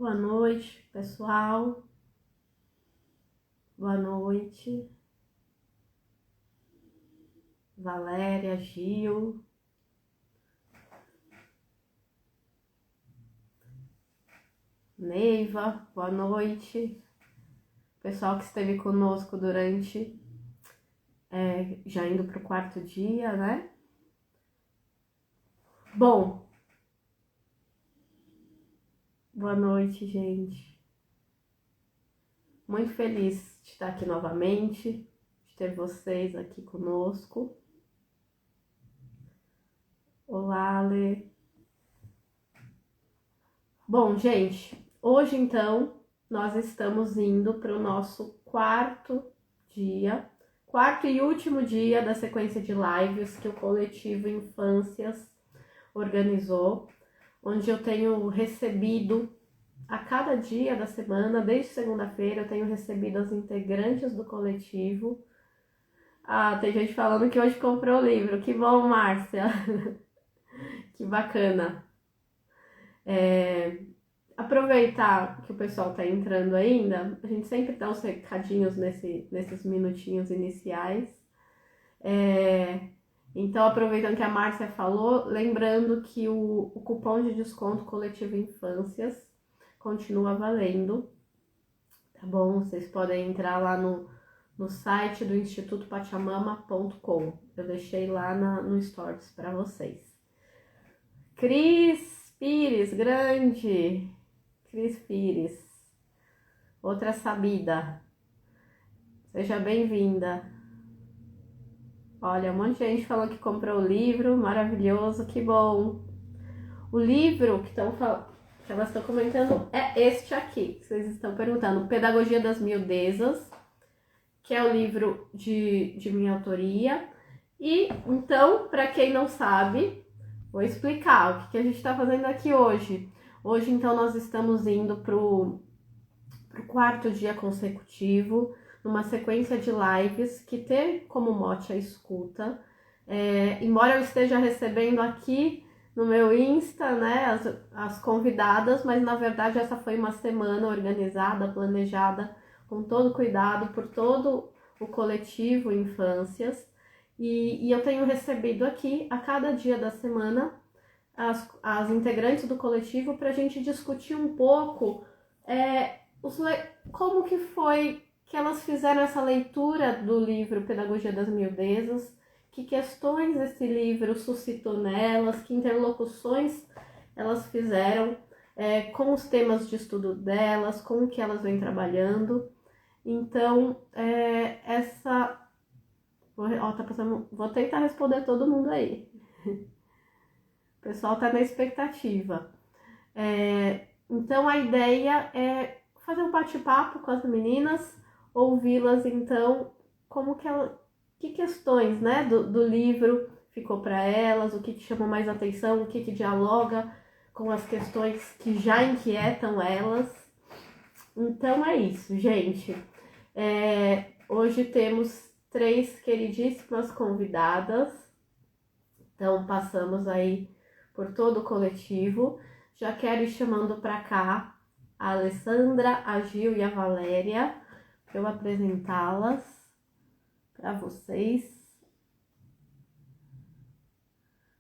Boa noite, pessoal. Boa noite. Valéria, Gil. Neiva, boa noite. Pessoal que esteve conosco durante, já indo para o 4º dia, né? Bom, boa noite, gente. Muito feliz de estar aqui novamente, de ter vocês aqui conosco. Olá, Ale. Bom, gente, hoje então nós estamos indo para o nosso 4º dia, 4º e último dia da sequência de lives que o Coletivo Infâncias organizou, onde eu tenho recebido a cada dia da semana, desde segunda-feira, eu tenho recebido as integrantes do coletivo. Ah, tem gente falando que hoje comprou o livro. Que bom, Márcia. Que bacana. Aproveitar que o pessoal está entrando ainda, a gente sempre dá uns recadinhos nesses minutinhos iniciais. Então, aproveitando que a Márcia falou, lembrando que o cupom de desconto Coletivo Infâncias continua valendo, tá bom? Vocês podem entrar lá no site do institutopachamama.com. Eu deixei lá no Stories para vocês. Cris Pires, grande! Cris Pires, outra sabida. Seja bem-vinda. Olha, um monte de gente falou que comprou o livro, maravilhoso, que bom. O livro que elas estão comentando é este aqui, que vocês estão perguntando, Pedagogia das Miudezas, que é o livro de minha autoria. E, então, para quem não sabe, vou explicar o que a gente está fazendo aqui hoje. Hoje, então, nós estamos indo para o 4º dia consecutivo, numa sequência de lives que tem como mote a escuta. Embora eu esteja recebendo aqui no meu Insta, né, as convidadas, mas na verdade essa foi uma semana organizada, planejada, com todo cuidado por todo o coletivo Infâncias. E eu tenho recebido aqui, a cada dia da semana, as integrantes do coletivo para a gente discutir um pouco como que foi que elas fizeram essa leitura do livro Pedagogia das Miudezas, que questões esse livro suscitou nelas, que interlocuções elas fizeram com os temas de estudo delas, com o que elas vêm trabalhando. Então, tá passando, vou tentar responder todo mundo aí. O pessoal tá na expectativa. Então, a ideia é fazer um bate-papo com as meninas, ouvi-las, então, que questões, né, do livro ficou para elas, o que chamou mais atenção, o que dialoga com as questões que já inquietam elas. Então, é isso, gente. Hoje temos 3 queridíssimas convidadas, então passamos aí por todo o coletivo. Já quero ir chamando para cá a Alessandra, a Gil e a Valéria, para eu apresentá-las para vocês.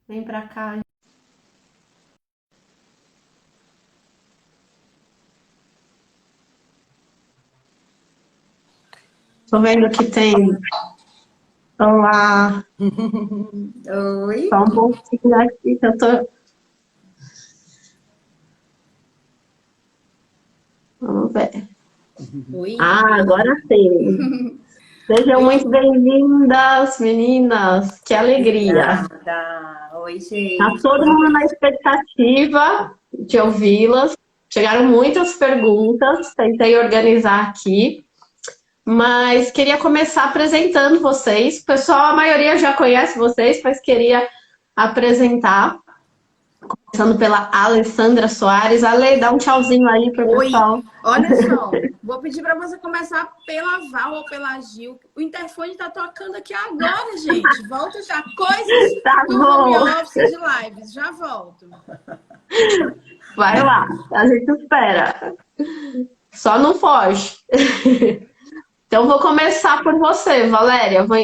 Vem para cá. Tô vendo que tem. Olá. Oi. Só um pouquinho aqui que eu tô. Vamos ver. Oi. Agora sim. Sejam muito bem-vindas, meninas. Que alegria. Obrigada. Oi, gente. Tá todo mundo na expectativa de ouvi-las. Chegaram muitas perguntas, tentei organizar aqui. Mas queria começar apresentando vocês. O pessoal, a maioria já conhece vocês, mas queria apresentar. Começando pela Alessandra Soares. Ale, dá um tchauzinho aí para o pessoal. Olha só, vou pedir para você começar pela Val ou pela Gil. O interfone está tocando aqui agora, gente. Volta já. Coisas Tá do bom. home office de lives. Já volto. Vai lá, a gente espera. Só não foge. Então, vou começar por você, Valéria. Vou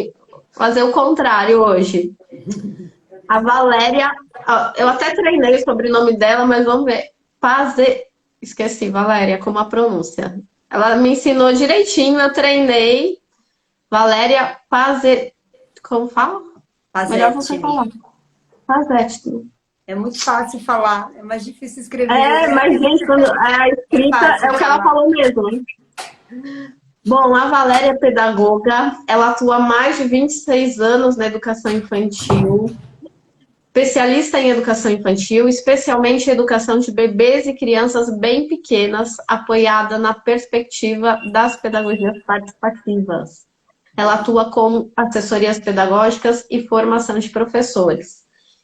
fazer o contrário hoje. A Valéria, eu até treinei o sobrenome dela, mas vamos ver. Esqueci, Valéria, como a pronúncia. Ela me ensinou direitinho, eu treinei. Valéria Paze... Como fala? Melhor você falar. Pazetti. É muito fácil falar, é mais difícil escrever. Mas gente, quando a escrita é o que ela falou mesmo. Hein? Bom, a Valéria é pedagoga, ela atua há mais de 26 anos na educação infantil, especialista em educação infantil, especialmente em educação de bebês e crianças bem pequenas, apoiada na perspectiva das pedagogias participativas. Ela atua com assessorias pedagógicas e formação de professores.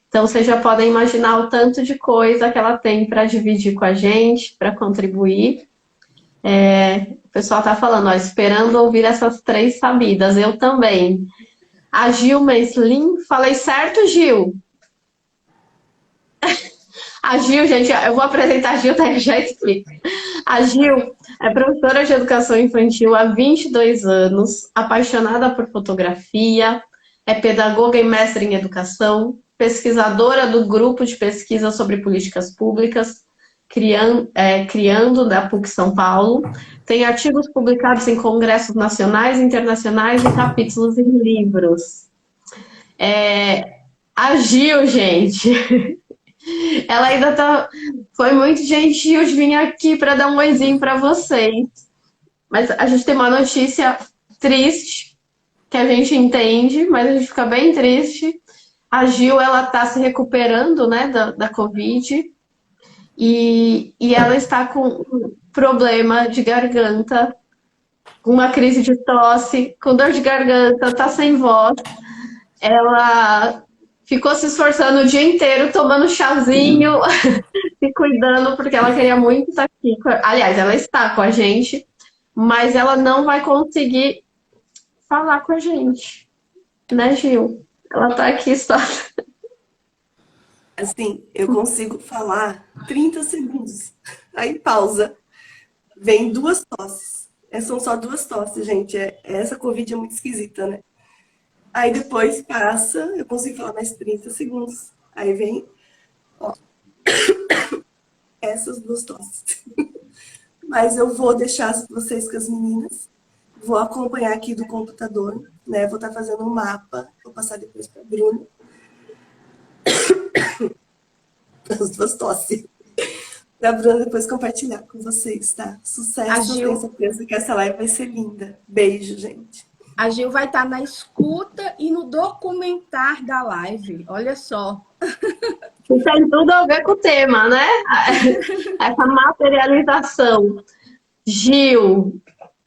Então, vocês já podem imaginar o tanto de coisa que ela tem para dividir com a gente, para contribuir. O pessoal está falando, esperando ouvir essas 3 sabidas. Eu também. A Gil Meslin, falei certo, Gil? A Gil, gente, eu vou apresentar a Gil, daí eu já explico. A Gil é professora de educação infantil há 22 anos, apaixonada por fotografia, é pedagoga e mestre em educação, pesquisadora do grupo de pesquisa sobre políticas públicas, criando da PUC São Paulo, tem artigos publicados em congressos nacionais, internacionais e capítulos em livros. A Gil, gente, ela ainda tá... Foi muito gentil de vir aqui para dar um oizinho para vocês. Mas a gente tem uma notícia triste, que a gente entende, mas a gente fica bem triste. A Gil, ela tá se recuperando, né, da Covid. E ela está com um problema de garganta, uma crise de tosse, com dor de garganta, tá sem voz. Ela ficou se esforçando o dia inteiro, tomando chazinho, se cuidando, porque ela queria muito estar aqui. Aliás, ela está com a gente, mas ela não vai conseguir falar com a gente. Né, Gil? Ela tá aqui só. Assim, eu consigo falar 30 segundos. Aí pausa. Vem 2 tosses. São só 2 tosses, gente. Essa Covid é muito esquisita, né? Aí depois passa, eu consigo falar mais 30 segundos. Aí vem, ó, essas 2 tosses. Mas eu vou deixar vocês com as meninas. Vou acompanhar aqui do computador, né? Vou estar fazendo um mapa. Vou passar depois para a Bruna. As 2 tosses. Pra Bruna depois compartilhar com vocês, tá? Sucesso, eu tenho certeza que essa live vai ser linda. Beijo, gente. A Gil vai estar na escuta e no documentar da live. Olha só. Tem tudo a ver com o tema, né? Essa materialização. Gil,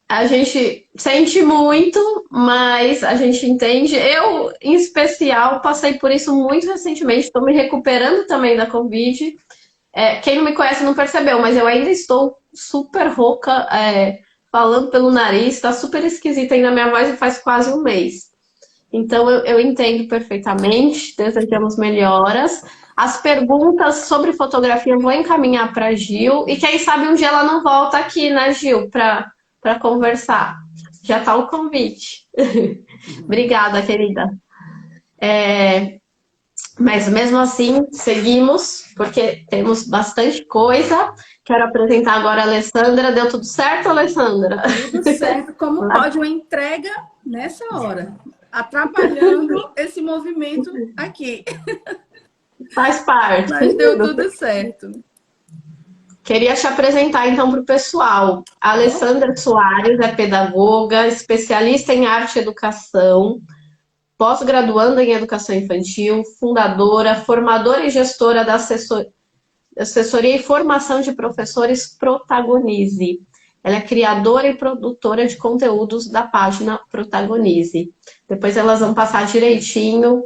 a gente sente muito, mas a gente entende. Eu, em especial, passei por isso muito recentemente. Estou me recuperando também da Covid. Quem não me conhece não percebeu, mas eu ainda estou super rouca, falando pelo nariz. Está super esquisita ainda a minha voz e faz quase um mês. Então, eu entendo perfeitamente. Desejamos melhoras. As perguntas sobre fotografia eu vou encaminhar para a Gil. E quem sabe um dia ela não volta aqui, né, Gil, para conversar. Já está o convite. Obrigada, querida. Mas mesmo assim, seguimos, porque temos bastante coisa. Quero apresentar agora a Alessandra. Deu tudo certo, Alessandra? Tudo certo. Como pode uma entrega nessa hora? Atrapalhando esse movimento aqui. Faz parte. Mas deu tudo certo. Queria te apresentar, então, para o pessoal. A Alessandra Soares é pedagoga, especialista em arte e educação, pós-graduanda em educação infantil, fundadora, formadora e gestora da assessoria e formação de professores Protagonize. Ela é criadora e produtora de conteúdos da página Protagonize. Depois elas vão passar direitinho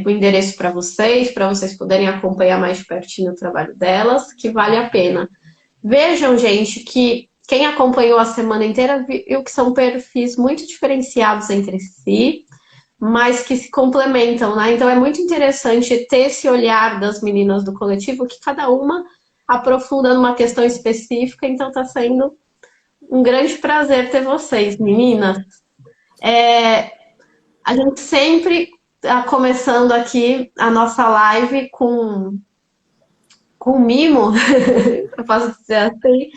o endereço para vocês poderem acompanhar mais de pertinho o trabalho delas, que vale a pena. Vejam, gente, que quem acompanhou a semana inteira viu que são perfis muito diferenciados entre si, mas que se complementam, né? Então é muito interessante ter esse olhar das meninas do coletivo, que cada uma aprofunda numa questão específica, então está sendo um grande prazer ter vocês, meninas. A gente sempre está começando aqui a nossa live com mimo, eu posso dizer assim,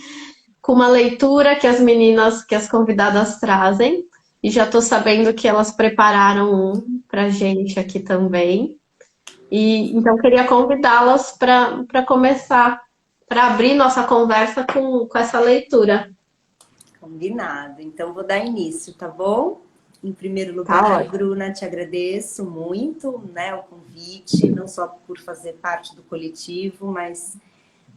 com uma leitura que as meninas, que as convidadas trazem. E já estou sabendo que elas prepararam um para gente aqui também. E então queria convidá-las para começar, para abrir nossa conversa com essa leitura. Combinado. Então vou dar início, tá bom? Em primeiro Tá lugar, ótimo. Bruna, te agradeço muito, né, o convite, não só por fazer parte do coletivo, mas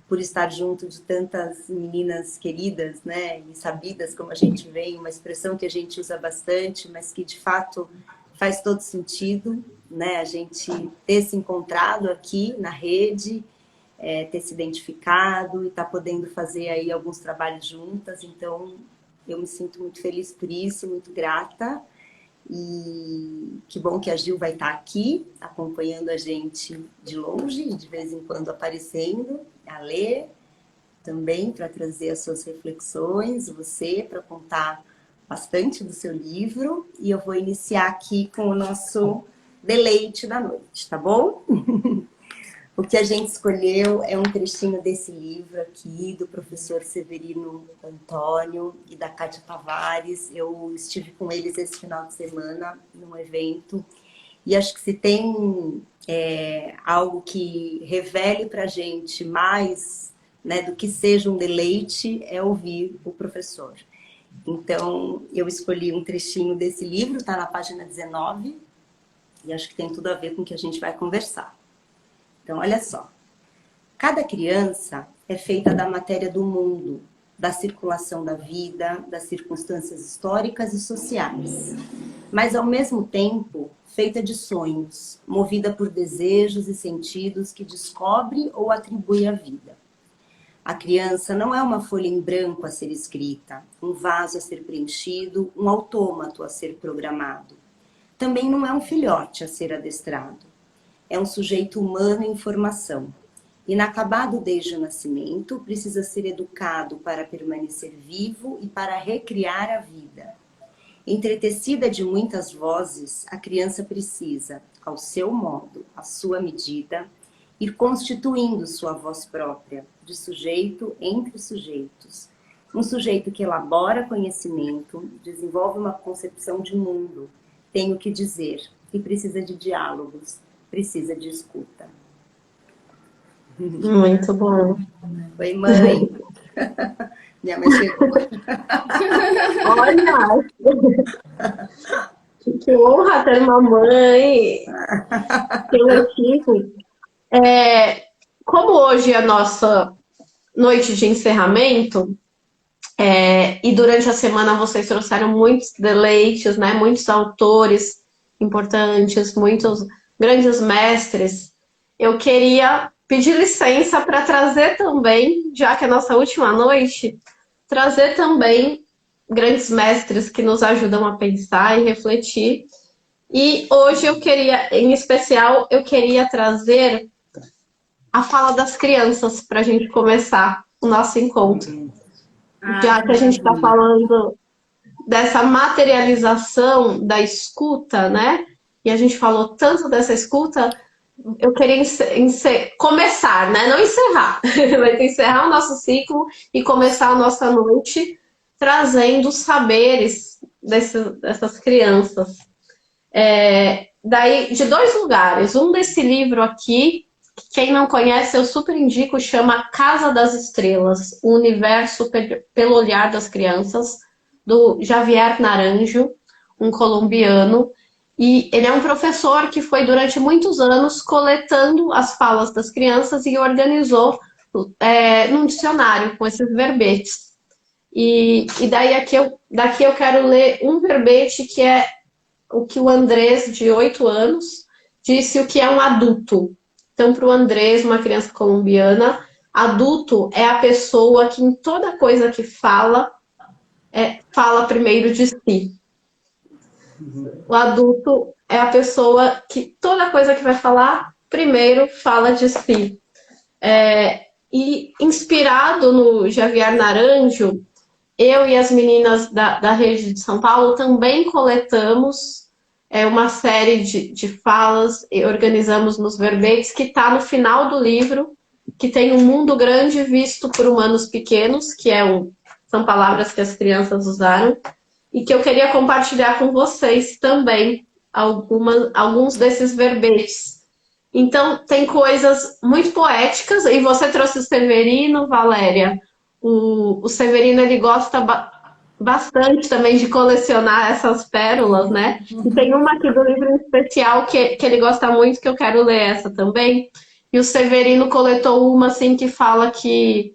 por estar junto de tantas meninas queridas, né, e sabidas, como a gente vê, uma expressão que a gente usa bastante, mas que de fato faz todo sentido, né, a gente ter se encontrado aqui na rede, ter se identificado e estar podendo fazer aí alguns trabalhos juntas, então eu me sinto muito feliz por isso, muito grata. E que bom que a Gil vai estar aqui, acompanhando a gente de longe e de vez em quando aparecendo, a Lê também para trazer as suas reflexões, você para contar bastante do seu livro. E eu vou iniciar aqui com o nosso deleite da noite, tá bom? O que a gente escolheu é um trechinho desse livro aqui, do professor Severino Antônio e da Kátia Tavares. Eu estive com eles esse final de semana num evento. E acho que se tem algo que revele para a gente mais, né, do que seja um deleite, é ouvir o professor. Então, eu escolhi um trechinho desse livro, está na página 19, e acho que tem tudo a ver com o que a gente vai conversar. Então, olha só. Cada criança é feita da matéria do mundo, da circulação da vida, das circunstâncias históricas e sociais. Mas, ao mesmo tempo, feita de sonhos, movida por desejos e sentidos que descobre ou atribui à vida. A criança não é uma folha em branco a ser escrita, um vaso a ser preenchido, um autômato a ser programado. Também não é um filhote a ser adestrado. É um sujeito humano em formação. Inacabado desde o nascimento, precisa ser educado para permanecer vivo e para recriar a vida. Entretecida de muitas vozes, a criança precisa, ao seu modo, à sua medida, ir constituindo sua voz própria, de sujeito entre sujeitos. Um sujeito que elabora conhecimento, desenvolve uma concepção de mundo, tem o que dizer e precisa de diálogos, precisa de escuta. Muito bom. Oi, mãe. Minha mãe chegou. Olha, que honra ter uma mãe, ter um equipe. Como hoje é a nossa noite de encerramento, e durante a semana vocês trouxeram muitos deleites, né? Muitos autores importantes, muitos grandes mestres. Eu queria pedir licença para trazer também, já que é a nossa última noite, trazer também grandes mestres que nos ajudam a pensar e refletir. E hoje eu queria, em especial, eu queria trazer a fala das crianças para a gente começar o nosso encontro. Já que a gente está falando dessa materialização da escuta, né? E a gente falou tanto dessa escuta, eu queria começar, né? Não encerrar, mas encerrar o nosso ciclo e começar a nossa noite trazendo saberes dessas crianças. Daí, de dois lugares. Um desse livro aqui, que quem não conhece, eu super indico, chama Casa das Estrelas, o universo pelo olhar das crianças, do Javier Naranjo, um colombiano. E ele é um professor que foi durante muitos anos coletando as falas das crianças e organizou num dicionário com esses verbetes. E daqui eu quero ler um verbete que é o que o Andrés, de 8 anos, disse o que é um adulto. Então, para o Andrés, uma criança colombiana, adulto é a pessoa que em toda coisa que fala, fala primeiro de si. O adulto é a pessoa que toda coisa que vai falar, primeiro fala de si. E inspirado no Javier Naranjo, eu e as meninas da rede de São Paulo também coletamos uma série de falas e organizamos nos verbetes que está no final do livro, que tem um mundo grande visto por humanos pequenos, que são palavras que as crianças usaram, e que eu queria compartilhar com vocês também alguns desses verbetes. Então, tem coisas muito poéticas, e você trouxe o Severino, Valéria. O Severino, ele gosta bastante também de colecionar essas pérolas, né? E tem uma aqui do livro em especial que ele gosta muito, que eu quero ler essa também. E o Severino coletou uma, assim, que fala que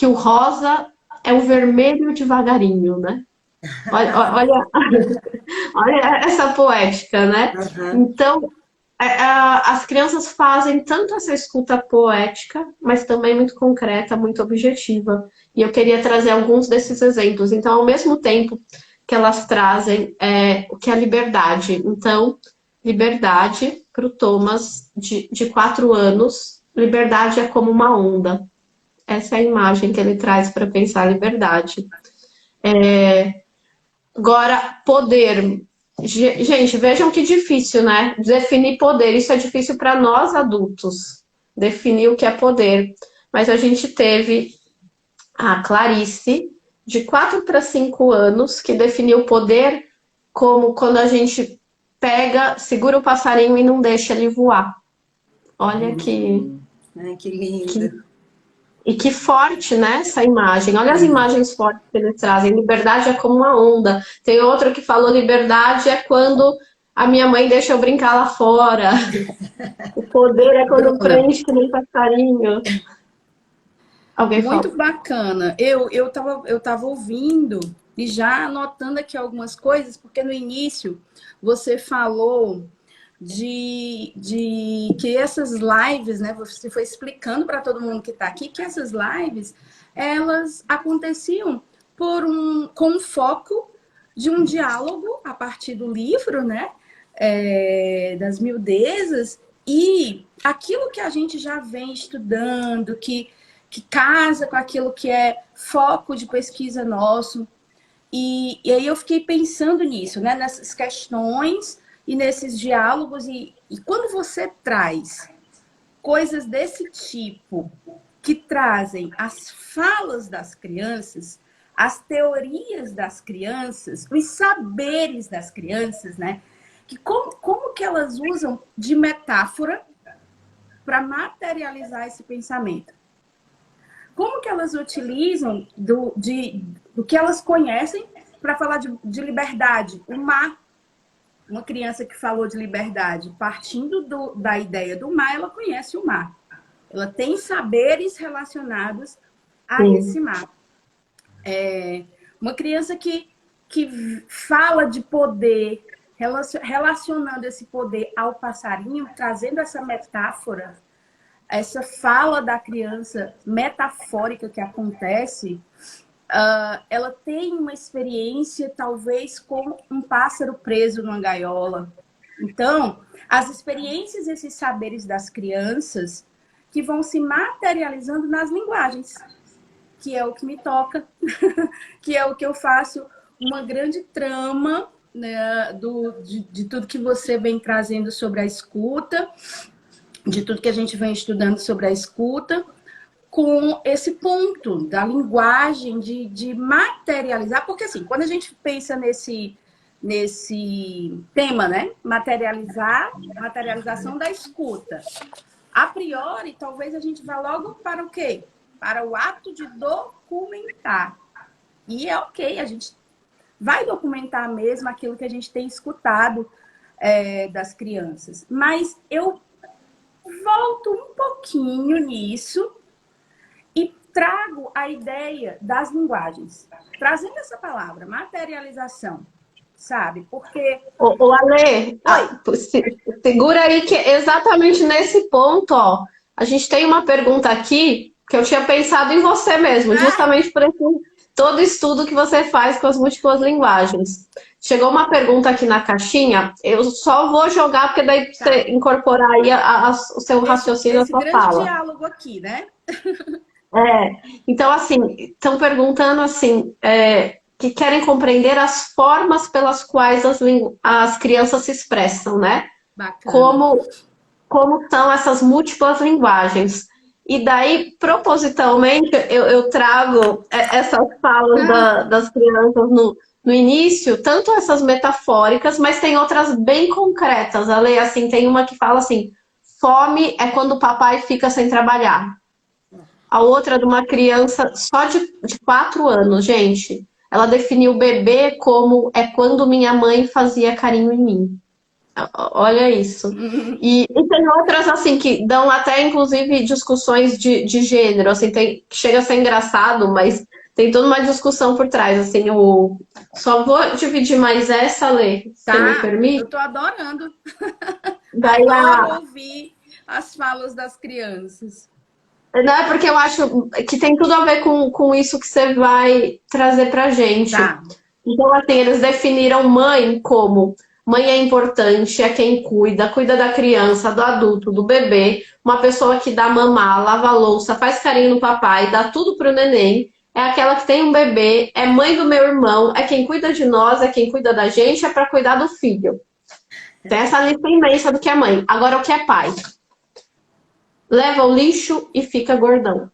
o rosa é o vermelho devagarinho, né? Olha essa poética, né? Então, as crianças fazem tanto essa escuta poética, mas também muito concreta, muito objetiva. E eu queria trazer alguns desses exemplos. Então, ao mesmo tempo que elas trazem o que é liberdade. Então, liberdade para o Thomas, de 4 anos, liberdade é como uma onda. Essa é a imagem que ele traz para pensar a liberdade. Agora, poder. Gente, vejam que difícil, né? Definir poder. Isso é difícil para nós adultos, definir o que é poder. Mas a gente teve a Clarice, de 4 para 5 anos, que definiu poder como quando a gente segura o passarinho e não deixa ele voar. Olha que... Ai, que lindo. E que forte, né, essa imagem. Olha as imagens fortes que eles trazem. Liberdade é como uma onda. Tem outro que falou liberdade é quando a minha mãe deixa eu brincar lá fora. O poder é quando prende que nem passarinho. Alguém fala? Muito bacana. Eu tava ouvindo e já anotando aqui algumas coisas, porque no início você falou de que essas lives, né? Você foi explicando para todo mundo que está aqui que essas lives, elas aconteciam com um foco de um diálogo a partir do livro, né? Das miudezas, e aquilo que a gente já vem estudando, que casa com aquilo que é foco de pesquisa nosso. E aí eu fiquei pensando nisso, né? Nessas questões e nesses diálogos, e quando você traz coisas desse tipo, que trazem as falas das crianças, as teorias das crianças, os saberes das crianças, né? Que como que elas usam de metáfora para materializar esse pensamento? Como que elas utilizam do que elas conhecem para falar de liberdade? O mar. Uma criança que falou de liberdade, partindo da ideia do mar, ela conhece o mar. Ela tem saberes relacionados a esse mar. Uma criança que fala de poder, relacionando esse poder ao passarinho, trazendo essa metáfora, essa fala da criança metafórica que acontece, ela tem uma experiência talvez com um pássaro preso numa gaiola. Então, as experiências, esses saberes das crianças que vão se materializando nas linguagens, que é o que me toca, que é o que eu faço uma grande trama, né, de tudo que você vem trazendo sobre a escuta, de tudo que a gente vem estudando sobre a escuta, com esse ponto da linguagem, de materializar, porque assim, quando a gente pensa nesse tema, né, materialização da escuta, a priori, talvez a gente vá logo para o quê? Para o ato de documentar. E é ok, a gente vai documentar mesmo aquilo que a gente tem escutado das crianças. Mas eu volto um pouquinho nisso e trago a ideia das linguagens. Trazendo essa palavra, materialização, sabe? Porque... Ô Ale, segura aí que exatamente nesse ponto, ó, a gente tem uma pergunta aqui que eu tinha pensado em você mesmo, justamente por todo estudo que você faz com as múltiplas linguagens. Chegou uma pergunta aqui na caixinha, eu só vou jogar, porque daí você incorporar aí o seu raciocínio, a sua fala. Esse grande diálogo aqui, né? Então, assim, estão perguntando assim, que querem compreender as formas pelas quais as crianças se expressam, né? Bacana. Como são essas múltiplas linguagens. E daí, propositalmente, eu trago essas falas das crianças no início, tanto essas metafóricas, mas tem outras bem concretas. A lei, assim, tem uma que fala assim, fome é quando o papai fica sem trabalhar. A outra de uma criança só de 4 anos, gente. Ela definiu o bebê como é quando minha mãe fazia carinho em mim. Olha isso. E tem outras, assim, que dão até, inclusive, discussões de gênero, assim, que chega a ser engraçado, mas tem toda uma discussão por trás, assim, só vou dividir mais essa, Lê, se você me Tá, permite. eu tô adorando. Daí Adoro ouvir as falas das crianças. Não, é porque eu acho que tem tudo a ver com isso que você vai trazer pra gente. Tá. Então, assim, eles definiram mãe como mãe é importante, é quem cuida da criança, do adulto, do bebê, uma pessoa que dá mamar, lava a louça, faz carinho no papai, dá tudo pro neném, é aquela que tem um bebê, é mãe do meu irmão, é quem cuida de nós, é quem cuida da gente, é para cuidar do filho. Tem essa lista imensa do que é mãe. Agora, o que é pai? Leva o lixo e fica gordão.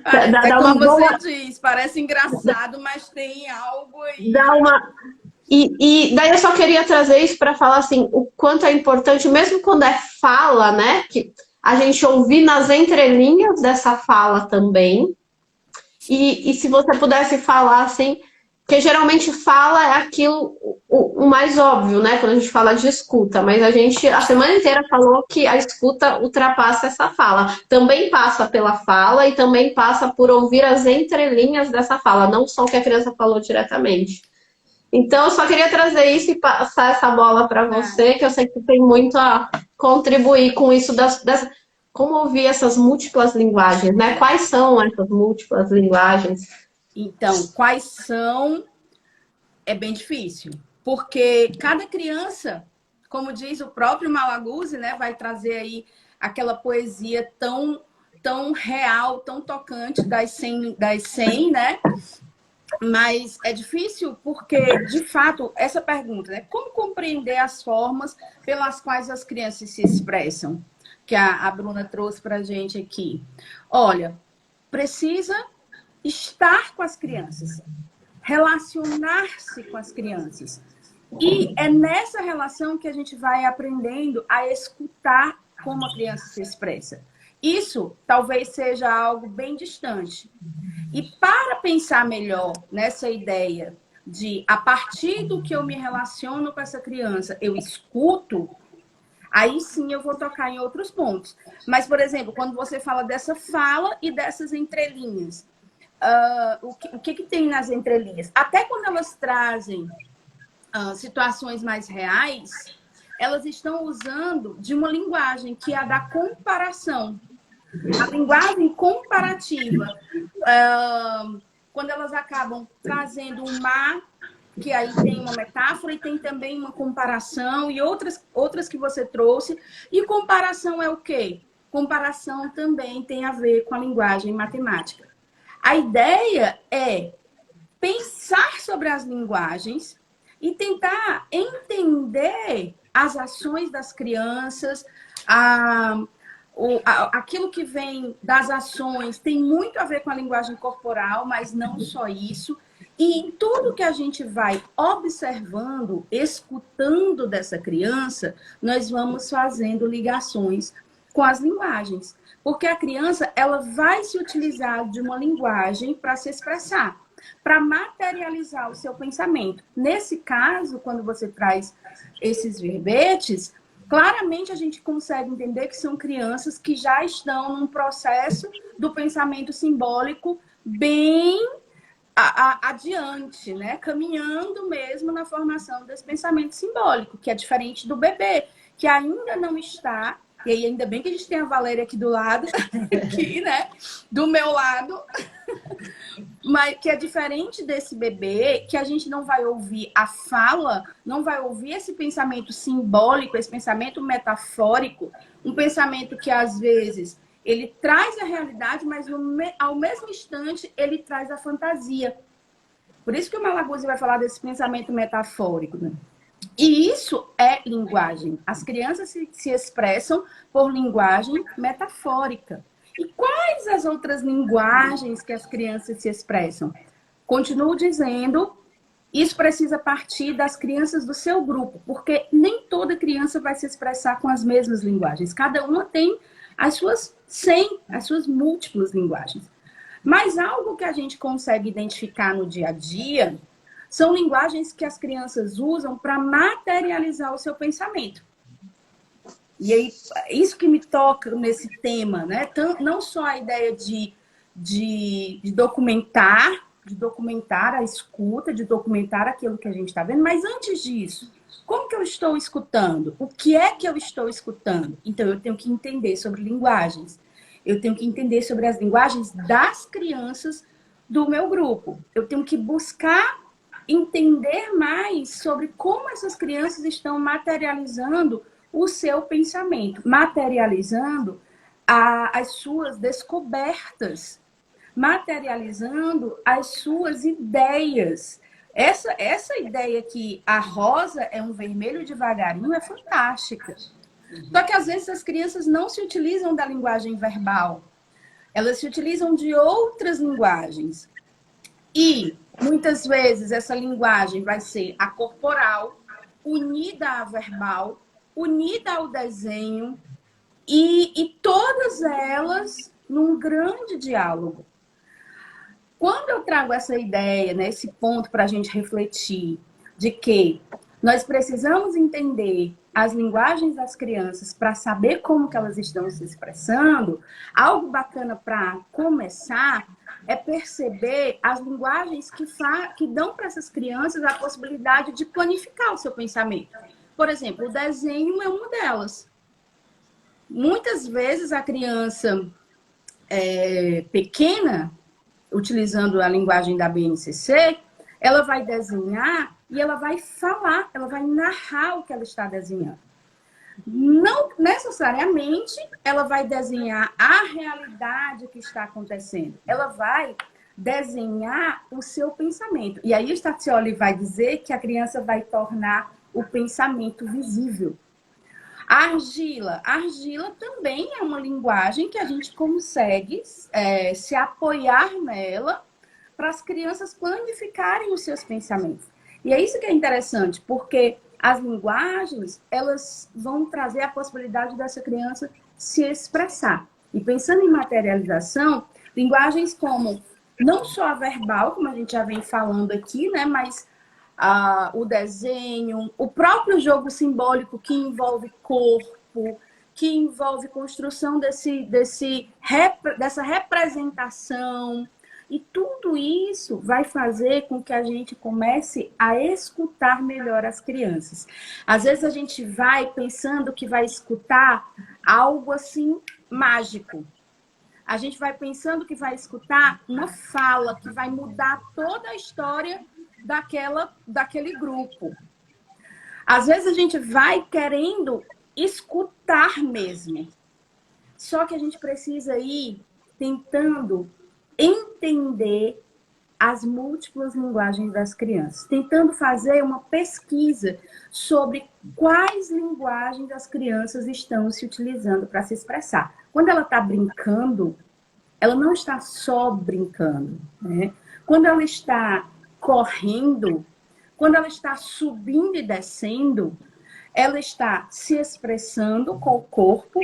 É Dá como uma boa... você diz, parece engraçado, mas tem algo aí. Dá uma... E daí eu só queria trazer isso para falar assim, o quanto é importante, mesmo quando é fala, né? Que a gente ouvir nas entrelinhas dessa fala também. E se você pudesse falar assim, porque geralmente fala é aquilo o mais óbvio, né? Quando a gente fala de escuta, mas a gente a semana inteira falou que a escuta ultrapassa essa fala. Também passa pela fala e também passa por ouvir as entrelinhas dessa fala, não só o que a criança falou diretamente. Então, eu só queria trazer isso e passar essa bola para você, que eu sei que tem muito a contribuir com isso como ouvir essas múltiplas linguagens, né? Quais são essas múltiplas linguagens? Então, quais são? É bem difícil, porque cada criança, como diz o próprio Malaguzzi, né, vai trazer aí aquela poesia tão real, tão tocante das 100, né? Mas é difícil porque, de fato, essa pergunta, né? Como compreender as formas pelas quais as crianças se expressam? Que a Bruna trouxe para a gente aqui. Olha, precisa estar com as crianças, relacionar-se com as crianças. E é nessa relação que a gente vai aprendendo a escutar como a criança se expressa. Isso talvez seja algo bem distante. E para pensar melhor nessa ideia de, a partir do que eu me relaciono com essa criança, eu escuto, aí sim eu vou tocar em outros pontos. Mas, por exemplo, quando você fala dessa fala e dessas entrelinhas, o que tem nas entrelinhas? Até quando elas trazem situações mais reais, elas estão usando de uma linguagem que é a da comparação. A linguagem comparativa, quando elas acabam trazendo um mar, que aí tem uma metáfora e tem também uma comparação e outras que você trouxe. E comparação é o quê? Comparação também tem a ver com a linguagem matemática. A ideia é pensar sobre as linguagens e tentar entender as ações das crianças, aquilo que vem das ações tem muito a ver com a linguagem corporal, mas não só isso. E em tudo que a gente vai observando, escutando dessa criança, nós vamos fazendo ligações com as linguagens. Porque a criança, ela vai se utilizar de uma linguagem para se expressar, para materializar o seu pensamento. Nesse caso, quando você traz esses verbetes, claramente a gente consegue entender que são crianças que já estão num processo do pensamento simbólico bem adiante, né? Caminhando mesmo na formação desse pensamento simbólico, que é diferente do bebê, que ainda não está, e aí ainda bem que a gente tem a Valéria aqui do lado, aqui, né? Do meu lado, mas que é diferente desse bebê, que a gente não vai ouvir a fala, não vai ouvir esse pensamento simbólico, esse pensamento metafórico, um pensamento que às vezes Ele traz a realidade, mas ao mesmo instante ele traz a fantasia. Por isso que o Malaguzzi vai falar desse pensamento metafórico, né? E isso é linguagem. As crianças se expressam por linguagem metafórica. E quais as outras linguagens que as crianças se expressam? Continuo dizendo, isso precisa partir das crianças do seu grupo, porque nem toda criança vai se expressar com as mesmas linguagens. Cada uma tem as suas 100, as suas múltiplas linguagens. Mas algo que a gente consegue identificar no dia a dia são linguagens que as crianças usam para materializar o seu pensamento. E aí, isso que me toca nesse tema, né? Não só a ideia de documentar a escuta, de documentar aquilo que a gente está vendo, mas antes disso, como que eu estou escutando? O que é que eu estou escutando? Então, eu tenho que entender sobre linguagens. Eu tenho que entender sobre as linguagens das crianças do meu grupo. Eu tenho que buscar entender mais sobre como essas crianças estão materializando o seu pensamento, materializando as suas descobertas, materializando as suas ideias. Essa ideia que a rosa é um vermelho devagarinho é fantástica. Só que às vezes as crianças não se utilizam da linguagem verbal. Elas se utilizam de outras linguagens. E muitas vezes essa linguagem vai ser a corporal, unida à verbal, unida ao desenho, e todas elas num grande diálogo. Quando eu trago essa ideia, né, esse ponto para a gente refletir de que nós precisamos entender as linguagens das crianças para saber como que elas estão se expressando, algo bacana para começar é perceber as linguagens que dão para essas crianças a possibilidade de planificar o seu pensamento. Por exemplo, o desenho é uma delas. Muitas vezes a criança pequena, utilizando a linguagem da BNCC, ela vai desenhar e ela vai falar, ela vai narrar o que ela está desenhando. Não necessariamente ela vai desenhar a realidade que está acontecendo. Ela vai desenhar o seu pensamento. E aí o Staccioli vai dizer que a criança vai tornar o pensamento visível. A argila também é uma linguagem que a gente consegue se apoiar nela para as crianças planificarem os seus pensamentos. E é isso que é interessante, porque as linguagens, elas vão trazer a possibilidade dessa criança se expressar. E pensando em materialização, linguagens como não só a verbal, como a gente já vem falando aqui, né, mas o desenho, o próprio jogo simbólico que envolve corpo, que envolve construção dessa representação. E tudo isso vai fazer com que a gente comece a escutar melhor as crianças. Às vezes a gente vai pensando que vai escutar algo assim mágico. A gente vai pensando que vai escutar uma fala que vai mudar toda a história daquele grupo. Às vezes a gente vai querendo escutar mesmo. Só que a gente precisa ir tentando entender as múltiplas linguagens das crianças, tentando fazer uma pesquisa sobre quais linguagens as crianças estão se utilizando para se expressar. Quando ela está brincando, ela não está só brincando, né? Quando ela está correndo, quando ela está subindo e descendo, ela está se expressando com o corpo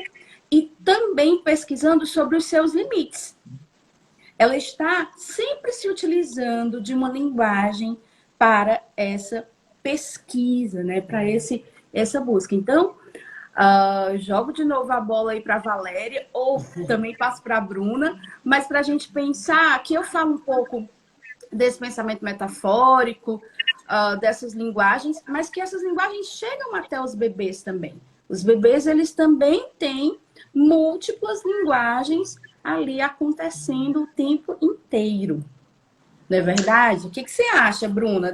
e também pesquisando sobre os seus limites. Ela está sempre se utilizando de uma linguagem para essa pesquisa, né? Para essa busca. Então, jogo de novo a bola aí para a Valéria, ou também passo para a Bruna, mas para a gente pensar, aqui eu falo um pouco desse pensamento metafórico, dessas linguagens, mas que essas linguagens chegam até os bebês também. Os bebês, eles também têm múltiplas linguagens ali acontecendo o tempo inteiro. Não é verdade? O que você acha, Bruna,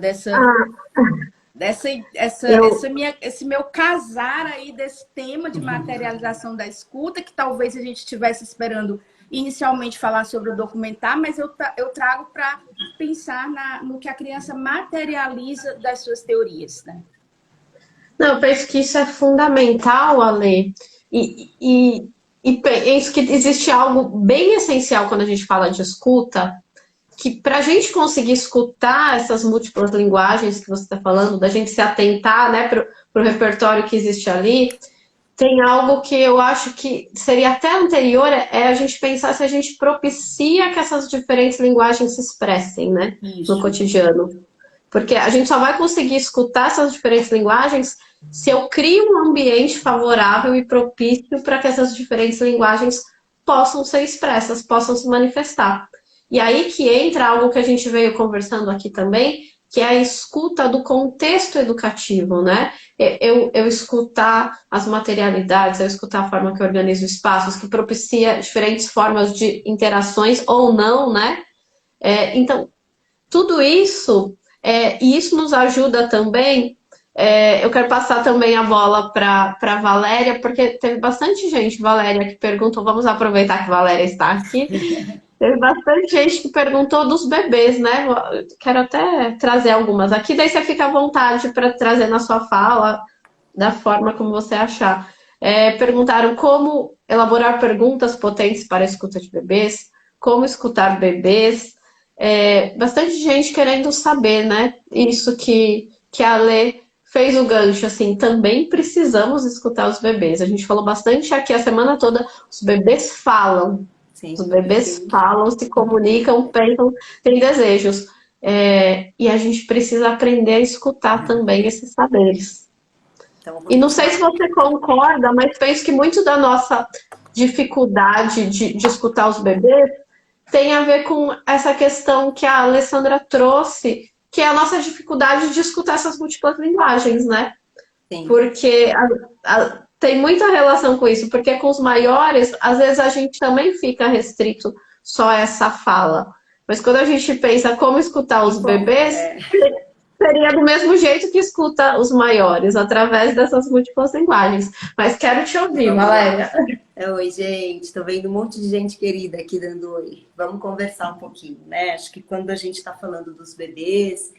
esse meu casar aí desse tema de materialização da escuta, que talvez a gente estivesse esperando inicialmente falar sobre o documentar, mas eu trago para pensar no que a criança materializa das suas teorias, né? Não, eu penso que isso é fundamental, Ale, e penso que existe algo bem essencial quando a gente fala de escuta, que para a gente conseguir escutar essas múltiplas linguagens que você está falando, da gente se atentar, né, para o repertório que existe ali, tem algo que eu acho que seria até anterior, é a gente pensar se a gente propicia que essas diferentes linguagens se expressem, né, no cotidiano. Porque a gente só vai conseguir escutar essas diferentes linguagens se eu crio um ambiente favorável e propício para que essas diferentes linguagens possam ser expressas, possam se manifestar. E aí que entra algo que a gente veio conversando aqui também, que é a escuta do contexto educativo, né? Eu escutar as materialidades, eu escutar a forma que eu organizo espaços, que propicia diferentes formas de interações ou não, né? Então, tudo isso, e isso nos ajuda também. Eu quero passar também a bola para a Valéria, porque teve bastante gente, Valéria, que perguntou, vamos aproveitar que a Valéria está aqui. Teve bastante gente que perguntou dos bebês, né? Quero até trazer algumas aqui, daí você fica à vontade para trazer na sua fala, da forma como você achar. Perguntaram como elaborar perguntas potentes para a escuta de bebês, como escutar bebês. Bastante gente querendo saber, né? Isso que a Lê fez o gancho, assim, também precisamos escutar os bebês. A gente falou bastante aqui a semana toda, os bebês falam. Sim, Os bebês falam, se comunicam, pensam, têm desejos. E a gente precisa aprender a escutar também esses saberes. Então, E não sei se você concorda, mas penso que muito da nossa dificuldade de escutar os bebês tem a ver com essa questão que a Alessandra trouxe, que é a nossa dificuldade de escutar essas múltiplas linguagens, né? Sim. Porque tem muita relação com isso, porque com os maiores, às vezes a gente também fica restrito só a essa fala. Mas quando a gente pensa como escutar os bebês, seria do mesmo jeito que escuta os maiores, através dessas múltiplas linguagens. Mas quero te ouvir, Valéria. Oi, gente. Estou vendo um monte de gente querida aqui dando oi. Vamos conversar um pouquinho, né? Acho que quando a gente está falando dos bebês,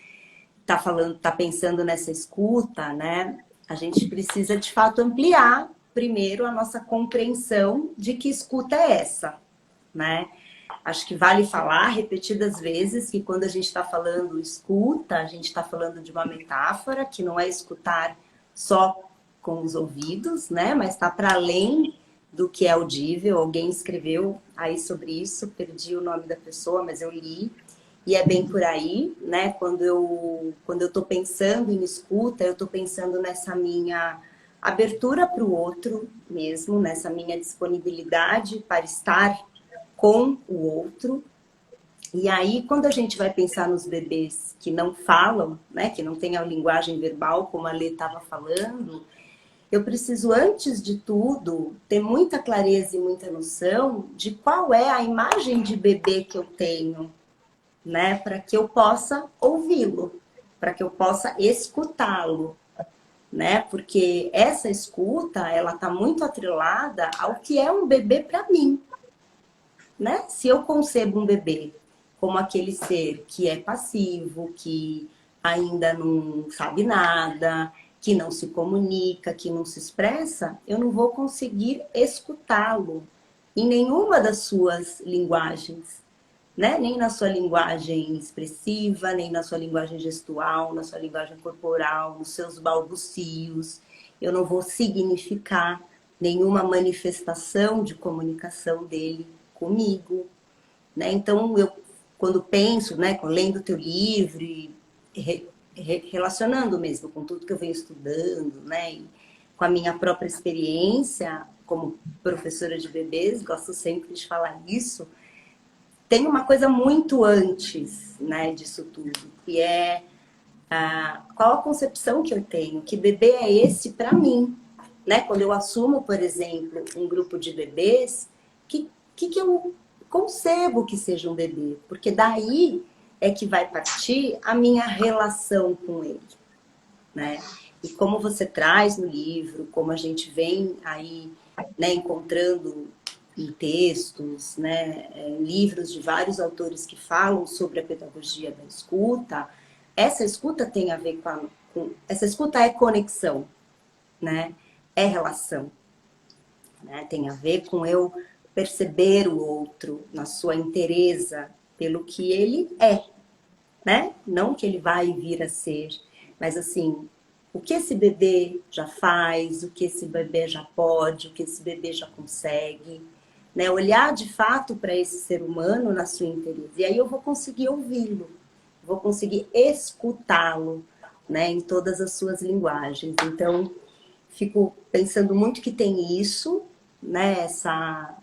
tá pensando nessa escuta, né? A gente precisa, de fato, ampliar primeiro a nossa compreensão de que escuta é essa, né? Acho que vale falar repetidas vezes que quando a gente está falando escuta, a gente está falando de uma metáfora que não é escutar só com os ouvidos, né? Mas está para além do que é audível. Alguém escreveu aí sobre isso, perdi o nome da pessoa, mas eu li. E é bem por aí, né? Quando eu estou pensando em escuta, eu estou pensando nessa minha abertura para o outro mesmo, nessa minha disponibilidade para estar com o outro. E aí, quando a gente vai pensar nos bebês que não falam, né? Que não têm a linguagem verbal, como a Lê estava falando, eu preciso, antes de tudo, ter muita clareza e muita noção de qual é a imagem de bebê que eu tenho, né, para que eu possa ouvi-lo, para que eu possa escutá-lo, né? Porque essa escuta, ela está muito atrelada ao que é um bebê para mim, né? Se eu concebo um bebê como aquele ser que é passivo, que ainda não sabe nada, que não se comunica, que não se expressa, eu não vou conseguir escutá-lo em nenhuma das suas linguagens. Né? Nem na sua linguagem expressiva, nem na sua linguagem gestual, na sua linguagem corporal, nos seus balbucios. Eu não vou significar nenhuma manifestação de comunicação dele comigo. Né? Então, eu, quando penso, né, lendo o teu livro e relacionando mesmo com tudo que eu venho estudando, né, e com a minha própria experiência como professora de bebês, gosto sempre de falar isso, tem uma coisa muito antes, né, disso tudo, que é qual a concepção que eu tenho, que bebê é esse para mim, né? Quando eu assumo, por exemplo, um grupo de bebês, que eu concebo que seja um bebê, porque daí é que vai partir a minha relação com ele, né? E como você traz no livro, como a gente vem aí, né, encontrando em textos, né, em livros de vários autores que falam sobre a pedagogia da escuta, essa escuta tem a ver essa escuta é conexão, né? É relação, né? Tem a ver com eu perceber o outro na sua inteireza pelo que ele é, né? Não que ele vai vir a ser, mas assim, o que esse bebê já faz, o que esse bebê já pode, o que esse bebê já consegue, né? Olhar de fato para esse ser humano na sua inteireza. E aí eu vou conseguir ouvi-lo, vou conseguir escutá-lo, né? Em todas as suas linguagens. Então, fico pensando muito que tem isso, né? Essa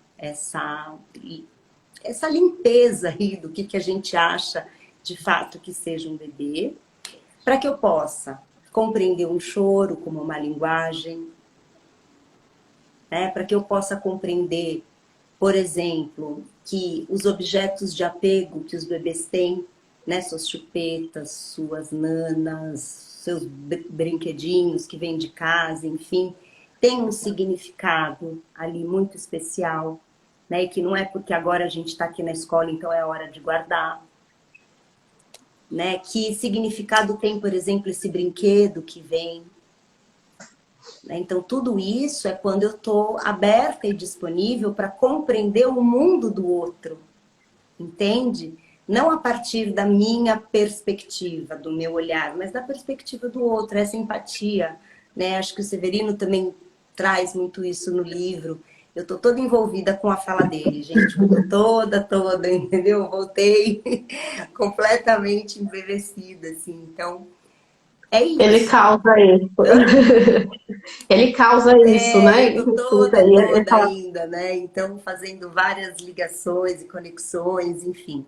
limpeza aí do que a gente acha de fato que seja um bebê, para que eu possa compreender um choro como uma linguagem, né? Para que eu possa compreender, por exemplo, que os objetos de apego que os bebês têm, né? Suas chupetas, suas nanas, seus brinquedinhos que vêm de casa, enfim, tem um significado ali muito especial, né? E que não é porque agora a gente está aqui na escola, então é hora de guardar, né? Que significado tem, por exemplo, esse brinquedo que vem, né? Então, tudo isso é quando eu estou aberta e disponível para compreender o mundo do outro, entende? Não a partir da minha perspectiva, do meu olhar, mas da perspectiva do outro, essa empatia, né? Acho que o Severino também traz muito isso no livro. Eu estou toda envolvida com a fala dele, gente. Eu tô toda, entendeu? Voltei completamente embevecida, assim. Então, é isso. Ele causa isso. Ele causa isso, né? Eu tô toda ainda, né? Então, fazendo várias ligações e conexões, enfim.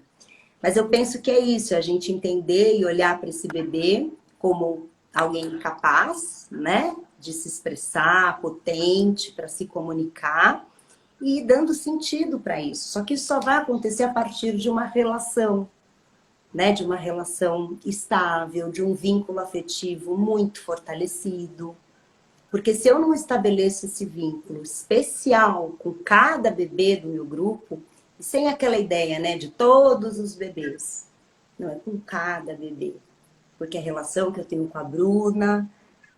Mas eu penso que é isso, a gente entender e olhar para esse bebê como alguém capaz, né? De se expressar, potente, para se comunicar e dando sentido para isso. Só que isso só vai acontecer a partir de uma relação, né? De uma relação estável, de um vínculo afetivo muito fortalecido. Porque se eu não estabeleço esse vínculo especial com cada bebê do meu grupo, sem aquela ideia, né, de todos os bebês, não, é com cada bebê. Porque a relação que eu tenho com a Bruna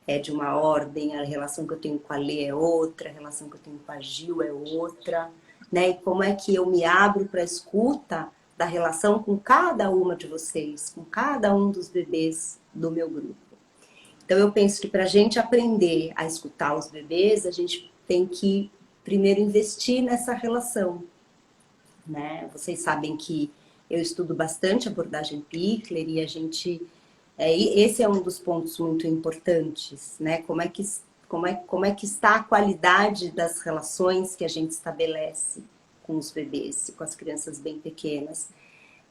é de uma ordem, a relação que eu tenho com a Lê é outra, a relação que eu tenho com a Gil é outra, né? E como é que eu me abro para a escuta da relação com cada uma de vocês, com cada um dos bebês do meu grupo. Então, eu penso que para a gente aprender a escutar os bebês, a gente tem que primeiro investir nessa relação, né? Vocês sabem que eu estudo bastante abordagem Pichler e a gente... esse é um dos pontos muito importantes, né? Como é que está a qualidade das relações que a gente estabelece com os bebês e com as crianças bem pequenas.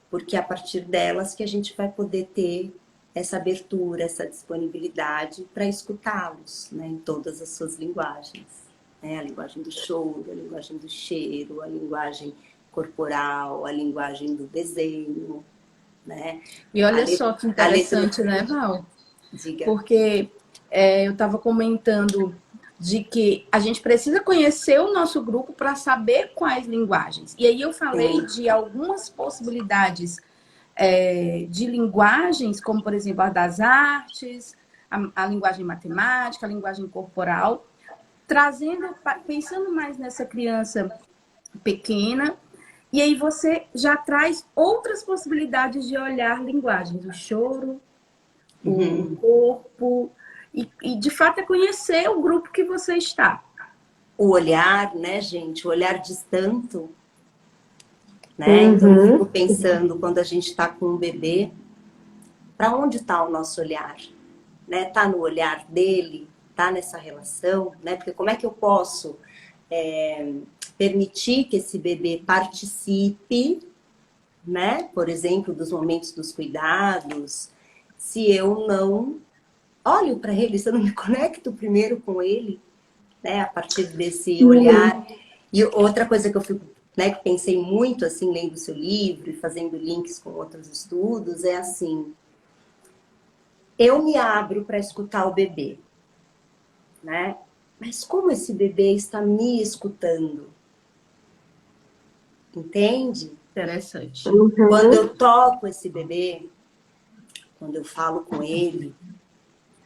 Porque é a partir delas que a gente vai poder ter essa abertura, essa disponibilidade para escutá-los, né, em todas as suas linguagens, né? A linguagem do choro, a linguagem do cheiro, a linguagem corporal, a linguagem do desenho, né? E olha só que interessante, né, Val? Diga. Porque eu estava comentando de que a gente precisa conhecer o nosso grupo para saber quais linguagens. E aí eu falei de algumas possibilidades de linguagens, como, por exemplo, a das artes, a linguagem matemática, a linguagem corporal, pensando mais nessa criança pequena, e aí você já traz outras possibilidades de olhar linguagens, o choro, o corpo, e de fato é conhecer o grupo que você está. O olhar, né, gente? O olhar diz tanto, né? Então eu fico pensando, quando a gente está com um bebê, para onde está o nosso olhar? Né? Tá no olhar dele? Tá nessa relação? Né? Porque como é que eu posso permitir que esse bebê participe, né? Por exemplo, dos momentos dos cuidados, se eu não olho para ele, se eu não me conecto primeiro com ele, né? A partir desse olhar. E outra coisa que eu fico, né, que pensei muito, assim, lendo o seu livro e fazendo links com outros estudos, é assim, eu me abro para escutar o bebê, né? Mas como esse bebê está me escutando? Entende? Interessante. Quando eu toco esse bebê, quando eu falo com ele,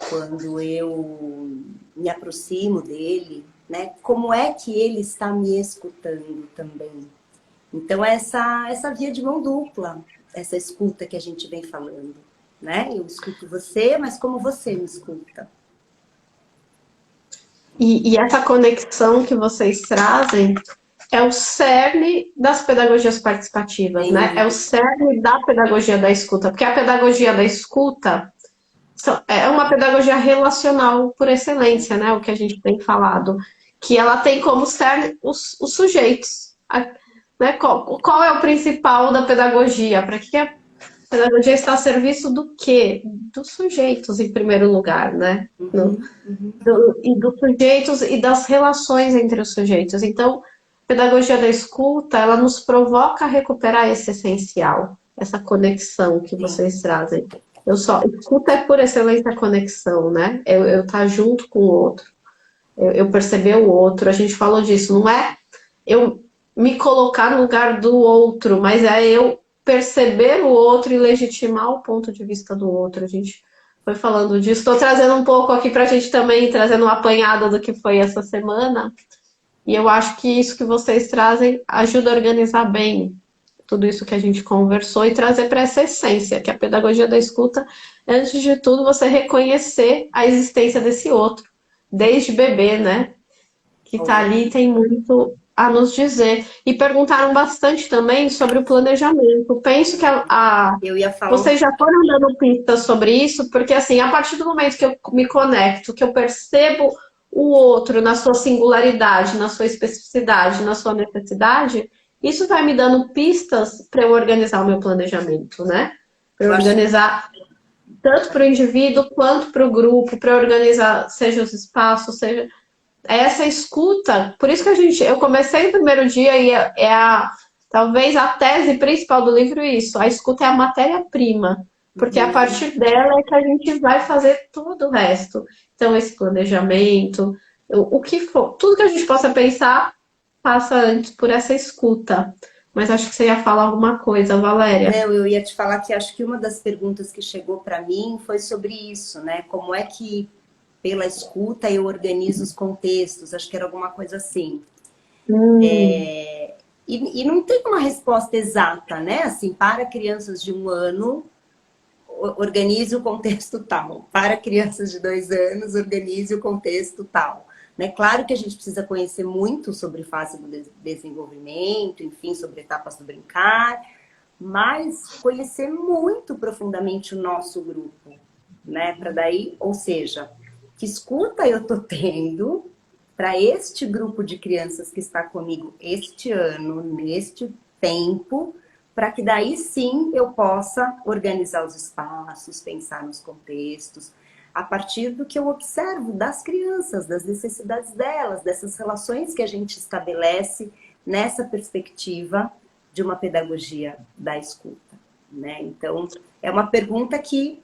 quando eu me aproximo dele, né? Como é que ele está me escutando também? Então, essa via de mão dupla, essa escuta que a gente vem falando, né? Eu escuto você, mas como você me escuta? E essa conexão que vocês trazem é o cerne das pedagogias participativas, né? É o cerne da pedagogia da escuta, porque a pedagogia da escuta é uma pedagogia relacional por excelência, né? O que a gente tem falado, que ela tem como cerne os sujeitos, né? Qual é o principal da pedagogia? Para que a pedagogia está a serviço do quê? Dos sujeitos, em primeiro lugar, né? E dos sujeitos e das relações entre os sujeitos. Então, a pedagogia da escuta, ela nos provoca a recuperar esse essencial, essa conexão que vocês trazem. Escuta é por excelência a conexão, né? Eu estar junto com o outro, eu perceber o outro, a gente falou disso, não é eu me colocar no lugar do outro, mas é eu perceber o outro e legitimar o ponto de vista do outro. A gente foi falando disso. Estou trazendo um pouco aqui para a gente também, trazendo uma apanhada do que foi essa semana. E eu acho que isso que vocês trazem ajuda a organizar bem tudo isso que a gente conversou e trazer para essa essência, que a pedagogia da escuta, antes de tudo, você reconhecer a existência desse outro, desde bebê, né? Que está ali e tem muito a nos dizer. E perguntaram bastante também sobre o planejamento. Penso que Eu ia falar. vocês já foram dando pistas sobre isso, porque assim, a partir do momento que eu me conecto, que eu percebo o outro na sua singularidade, na sua especificidade, na sua necessidade, isso vai me dando pistas para eu organizar o meu planejamento, né? Para eu organizar tanto para o indivíduo quanto para o grupo, para organizar, seja os espaços, seja essa escuta. Por isso que eu comecei no primeiro dia e talvez a tese principal do livro é isso. A escuta é a matéria-prima, porque a partir dela é que a gente vai fazer todo o resto. Então, esse planejamento, o que for, tudo que a gente possa pensar, passa antes por essa escuta. Mas acho que você ia falar alguma coisa, Valéria. Não, eu ia te falar que acho que uma das perguntas que chegou para mim foi sobre isso, né? Como é que pela escuta eu organizo os contextos? Acho que era alguma coisa assim. E não tem uma resposta exata, né? Assim, para crianças de 1 ano, organize o contexto tal. Para crianças de 2 anos, organize o contexto tal. Né? Claro que a gente precisa conhecer muito sobre fase do desenvolvimento, enfim, sobre etapas do brincar, mas conhecer muito profundamente o nosso grupo, né? Para daí, ou seja, que escuta eu tô tendo para este grupo de crianças que está comigo este ano, neste tempo, para que daí sim eu possa organizar os espaços, pensar nos contextos, a partir do que eu observo das crianças, das necessidades delas, dessas relações que a gente estabelece nessa perspectiva de uma pedagogia da escuta, né? Então, é uma pergunta que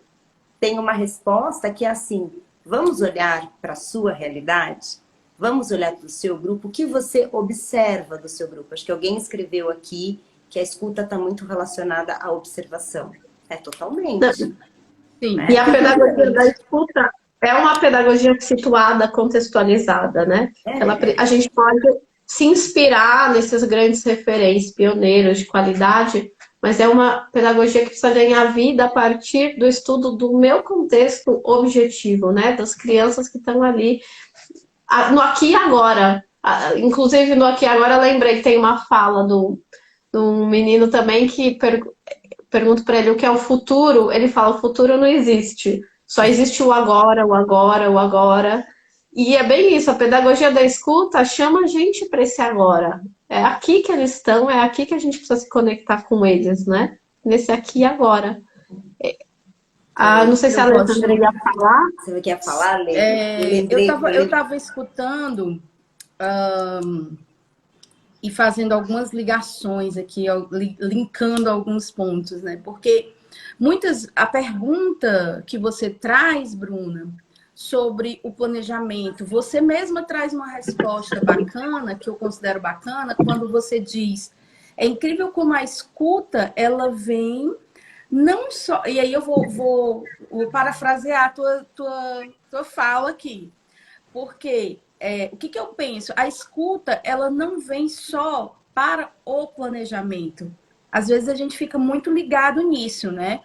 tem uma resposta que é assim: vamos olhar para a sua realidade? Vamos olhar para o seu grupo? O que você observa do seu grupo? Acho que alguém escreveu aqui que a escuta está muito relacionada à observação. É totalmente. Sim. Né? E a pedagogia da escuta é uma pedagogia situada, contextualizada, né? A gente pode se inspirar nesses grandes referentes, pioneiros de qualidade, mas é uma pedagogia que precisa ganhar vida a partir do estudo do meu contexto objetivo, né? Das crianças que estão ali no aqui e agora. Inclusive, no aqui e agora, eu lembrei que tem uma fala de um menino também que pergunto para ele o que é o futuro. Ele fala: o futuro não existe. Só existe o agora, o agora, o agora. E é bem isso. A pedagogia da escuta chama a gente para esse agora. É aqui que eles estão, é aqui que a gente precisa se conectar com eles, né? Nesse aqui e agora. Não sei se a Alessandra ia falar. Você quer falar, Lê? Eu estava escutando e fazendo algumas ligações aqui, linkando alguns pontos, né? Porque A pergunta que você traz, Bruna, sobre o planejamento, você mesma traz uma resposta bacana, que eu considero bacana, quando você diz, é incrível como a escuta, ela vem não só... E aí eu vou parafrasear a tua fala aqui, porque o que eu penso? A escuta, ela não vem só para o planejamento. Às vezes a gente fica muito ligado nisso, né?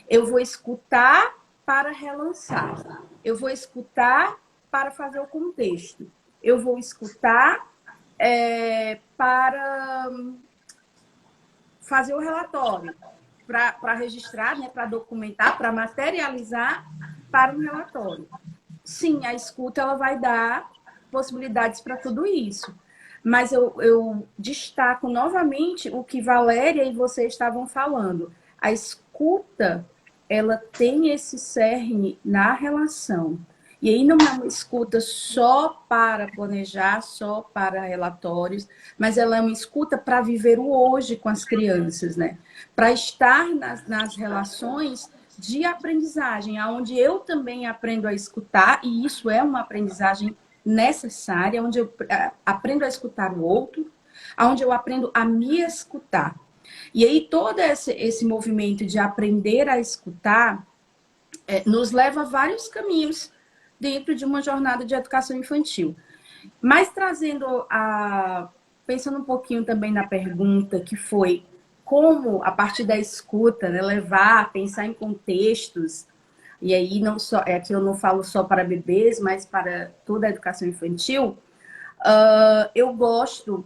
Eu vou escutar para relançar. Eu vou escutar para fazer o contexto. Eu vou escutar para fazer o relatório, para registrar, né? Para documentar, para materializar para um relatório. Sim, a escuta ela vai dar possibilidades para tudo isso. Mas eu destaco novamente o que Valéria e você estavam falando. A escuta, ela tem esse cerne na relação. E aí não é uma escuta só para planejar, só para relatórios, mas ela é uma escuta para viver o hoje com as crianças, né? Para estar nas relações de aprendizagem, onde eu também aprendo a escutar, e isso é uma aprendizagem necessária, onde eu aprendo a escutar o outro, onde eu aprendo a me escutar. E aí todo esse movimento de aprender a escutar nos leva a vários caminhos dentro de uma jornada de educação infantil. Mas pensando um pouquinho também na pergunta que foi como, a partir da escuta, né, levar a pensar em contextos, e aí não só, aqui eu não falo só para bebês, mas para toda a educação infantil, eu gosto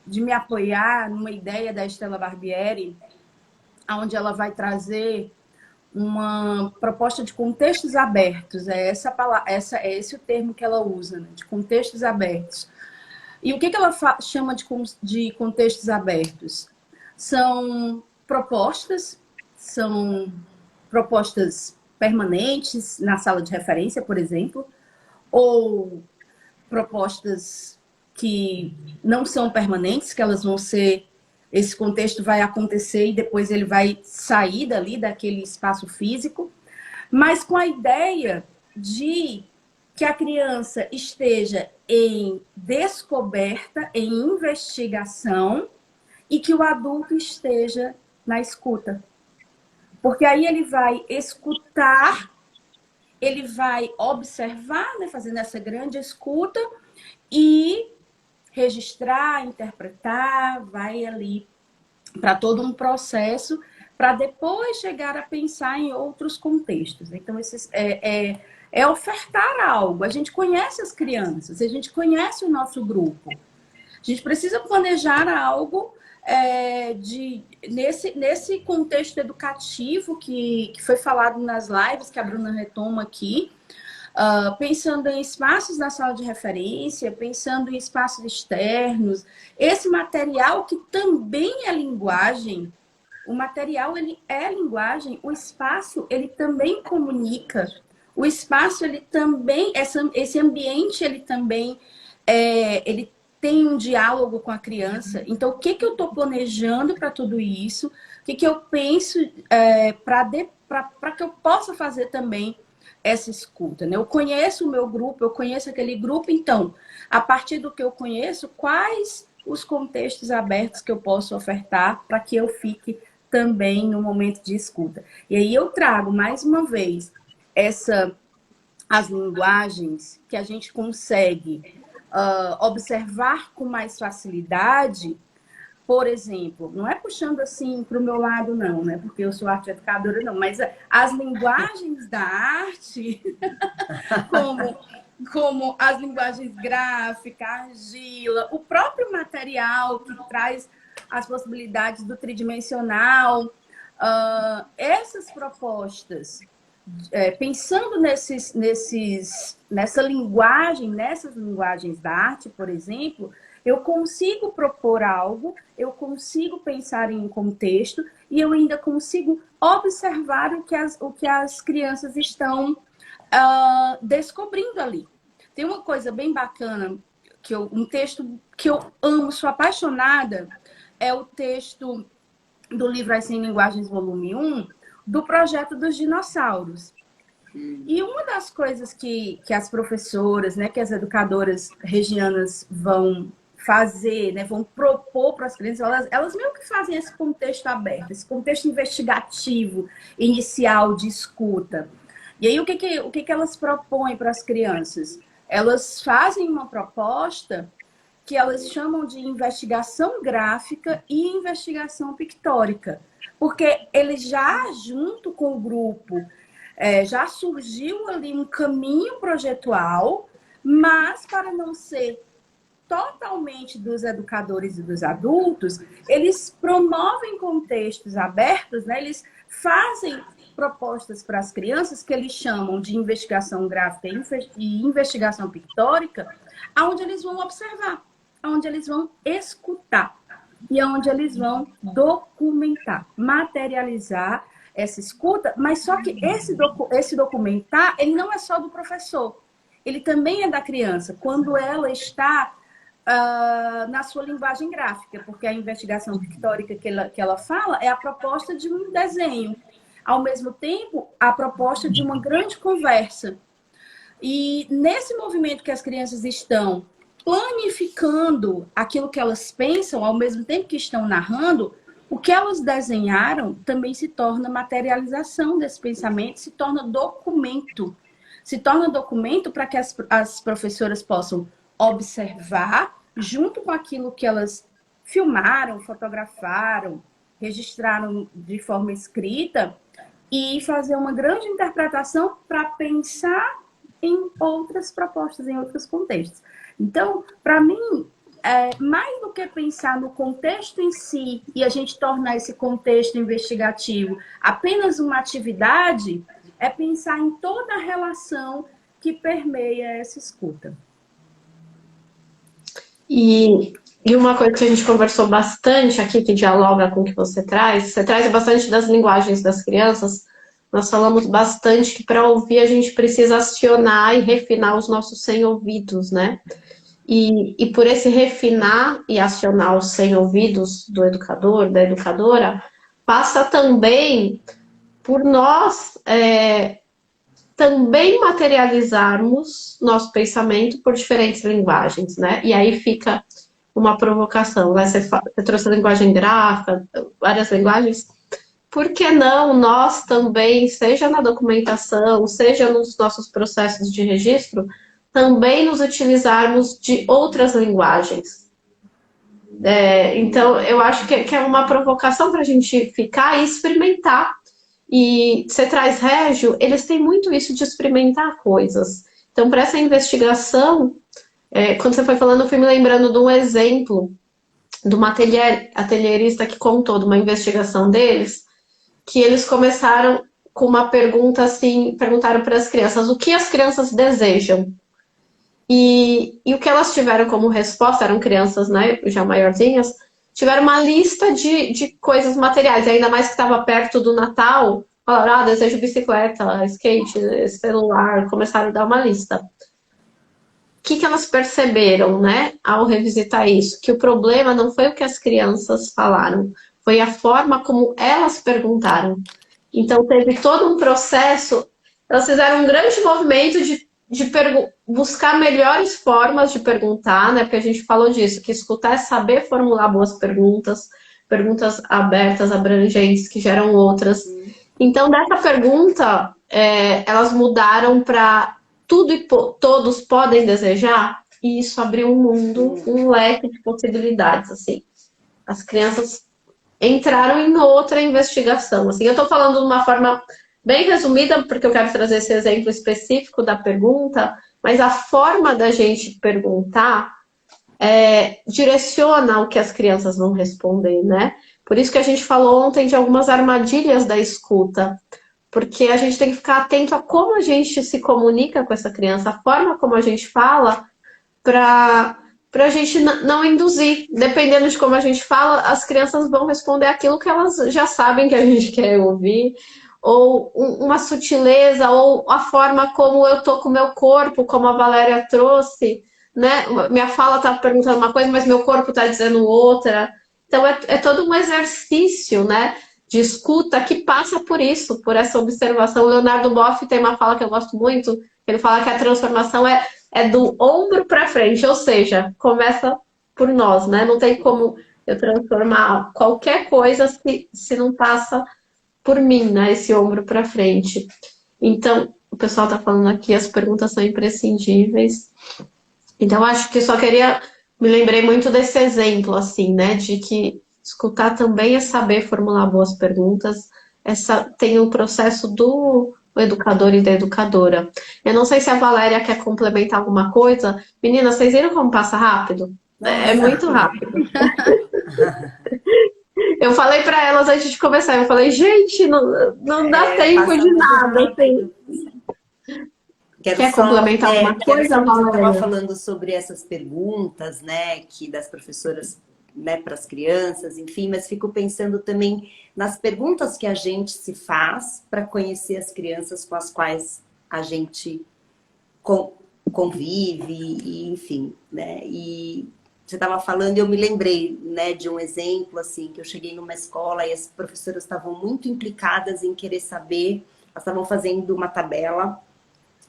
de me apoiar numa ideia da Stella Barbieri, onde ela vai trazer uma proposta de contextos abertos. É esse o termo que ela usa, né, de contextos abertos. E o que ela chama de contextos abertos? São propostas permanentes na sala de referência, por exemplo, ou propostas que não são permanentes, que elas vão ser... Esse contexto vai acontecer e depois ele vai sair daquele espaço físico, mas com a ideia de que a criança esteja em descoberta, em investigação, e que o adulto esteja na escuta. Porque aí ele vai escutar, ele vai observar, né, fazendo essa grande escuta, e registrar, interpretar, vai ali para todo um processo, para depois chegar a pensar em outros contextos. Então, é ofertar algo. A gente conhece as crianças, a gente conhece o nosso grupo. A gente precisa planejar algo nesse contexto educativo que foi falado nas lives, que a Bruna retoma aqui, pensando em espaços na sala de referência, pensando em espaços externos, esse material que também é linguagem. O material, ele é linguagem, o espaço, ele também comunica. O espaço, ele também, esse ambiente, ele também, ele tem um diálogo com a criança. Então, o que eu estou planejando para tudo isso? O que eu penso para que eu possa fazer também essa escuta, né? Eu conheço o meu grupo, eu conheço aquele grupo, então, a partir do que eu conheço, quais os contextos abertos que eu posso ofertar para que eu fique também no momento de escuta. E aí eu trago, mais uma vez, as linguagens que a gente consegue observar com mais facilidade. Por exemplo, não é puxando assim para o meu lado, não, né? Porque eu sou arte educadora, não, mas as linguagens da arte, como as linguagens gráficas, argila, o próprio material que traz as possibilidades do tridimensional, essas propostas, pensando nessas linguagens da arte, por exemplo, eu consigo propor algo, eu consigo pensar em um contexto e eu ainda consigo observar o que as crianças estão descobrindo ali. Tem uma coisa bem bacana, um texto que eu amo, sou apaixonada, é o texto do livro As 100 Linguagens, volume 1, do projeto dos dinossauros. E uma das coisas que as professoras, né, que as educadoras regianas vão fazer, né, vão propor para as crianças, elas meio que fazem esse contexto aberto, esse contexto investigativo inicial de escuta. E aí o que elas propõem para as crianças? Elas fazem uma proposta que elas chamam de investigação gráfica e investigação pictórica, porque eles já, junto com o grupo, já surgiu ali um caminho projetual, mas para não ser totalmente dos educadores e dos adultos, eles promovem contextos abertos, né? Eles fazem propostas para as crianças que eles chamam de investigação gráfica e investigação pictórica, onde eles vão observar, onde eles vão escutar e onde eles vão documentar, materializar essa escuta, mas só que esse documentar, ele não é só do professor, ele também é da criança, quando ela está na sua linguagem gráfica, porque a investigação pictórica que ela fala é a proposta de um desenho, ao mesmo tempo, a proposta de uma grande conversa. E nesse movimento que as crianças estão planificando aquilo que elas pensam, ao mesmo tempo que estão narrando, o que elas desenharam também se torna materialização desse pensamento, se torna documento. Se torna documento para que as professoras possam observar, junto com aquilo que elas filmaram, fotografaram, registraram de forma escrita, e fazer uma grande interpretação para pensar em outras propostas, em outros contextos. Então, para mim, mais do que pensar no contexto em si e a gente tornar esse contexto investigativo apenas uma atividade, é pensar em toda a relação que permeia essa escuta. E uma coisa que a gente conversou bastante aqui, que dialoga com o que você traz bastante das linguagens das crianças. Nós falamos bastante que para ouvir a gente precisa acionar e refinar os nossos 100 ouvidos, né? E por esse refinar e acionar os 100 ouvidos do educador, da educadora, passa também por nós também materializarmos nosso pensamento por diferentes linguagens, né? E aí fica uma provocação, né? Você trouxe a linguagem gráfica, várias linguagens. Por que não nós também, seja na documentação, seja nos nossos processos de registro, também nos utilizarmos de outras linguagens? Então, eu acho que é uma provocação para a gente ficar e experimentar. E você traz Régio, eles têm muito isso de experimentar coisas. Então, para essa investigação, quando você foi falando, eu fui me lembrando de um exemplo de uma atelierista que contou de uma investigação deles, que eles começaram com uma pergunta assim, perguntaram para as crianças o que as crianças desejam. E o que elas tiveram como resposta, eram crianças, né, já maiorzinhas, tiveram uma lista de coisas materiais, ainda mais que estava perto do Natal, falaram, desejo bicicleta, skate, celular, começaram a dar uma lista. O que elas perceberam, né, ao revisitar isso? Que o problema não foi o que as crianças falaram, foi a forma como elas perguntaram. Então, teve todo um processo, elas fizeram um grande movimento de buscar melhores formas de perguntar, né? Porque a gente falou disso, que escutar é saber formular boas perguntas, perguntas abertas, abrangentes, que geram outras. Então, dessa pergunta, elas mudaram para tudo e todos podem desejar, e isso abriu um mundo, um leque de possibilidades, assim. As crianças entraram em outra investigação, assim. Eu estou falando de uma forma bem resumida, porque eu quero trazer esse exemplo específico da pergunta, mas a forma da gente perguntar direciona o que as crianças vão responder, né? Por isso que a gente falou ontem de algumas armadilhas da escuta, porque a gente tem que ficar atento a como a gente se comunica com essa criança, a forma como a gente fala, para a gente não induzir. Dependendo de como a gente fala, as crianças vão responder aquilo que elas já sabem que a gente quer ouvir, ou uma sutileza, ou a forma como eu tô com o meu corpo, como a Valéria trouxe, né? Minha fala tá perguntando uma coisa, mas meu corpo tá dizendo outra. Então, é todo um exercício, né? de escuta que passa por isso, por essa observação. O Leonardo Boff tem uma fala que eu gosto muito, ele fala que a transformação é do ombro para frente, ou seja, começa por nós, né? Não tem como eu transformar qualquer coisa se não passa por mim, né? Esse ombro para frente. Então, o pessoal está falando aqui, as perguntas são imprescindíveis. Então, acho que só queria... Me lembrei muito desse exemplo, assim, né? De que escutar também é saber formular boas perguntas. Tem o processo do educador e da educadora. Eu não sei se a Valéria quer complementar alguma coisa. Meninas, vocês viram como passa rápido? É muito rápido. Eu falei para elas antes de começar, eu falei, gente, não dá tempo de nada. Assim. Quer complementar alguma coisa, Valéria? Eu estava Valéria? falando sobre essas perguntas, né, que das professoras, né, para as crianças, enfim, mas fico pensando também nas perguntas que a gente se faz para conhecer as crianças com as quais a gente convive, e, enfim, né, e você estava falando e eu me lembrei, né, de um exemplo, assim, que eu cheguei numa escola e as professoras estavam muito implicadas em querer saber, elas estavam fazendo uma tabela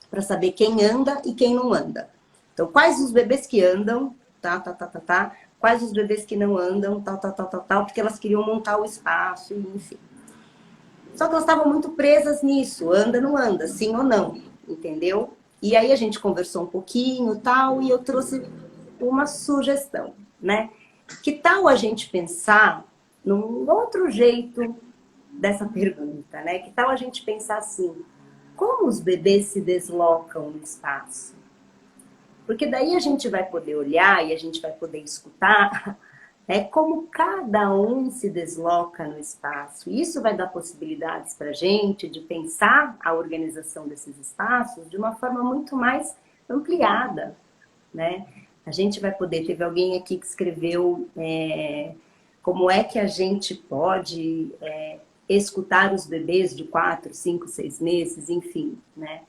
para saber quem anda e quem não anda. Então, quais os bebês que andam, quais os bebês que não andam, porque elas queriam montar o espaço, enfim. Só que elas estavam muito presas nisso, anda, não anda, sim ou não, entendeu? E aí a gente conversou um pouquinho, tal, e eu trouxe uma sugestão, né? Que tal a gente pensar num outro jeito dessa pergunta, né? Que tal a gente pensar assim, como os bebês se deslocam no espaço? Porque daí a gente vai poder olhar e a gente vai poder escutar, né, como cada um se desloca no espaço. Isso vai dar possibilidades para a gente de pensar a organização desses espaços de uma forma muito mais ampliada, né? A gente vai poder... Teve alguém aqui que escreveu como é que a gente pode... escutar os bebês de 4, 5, 6 meses, enfim, né?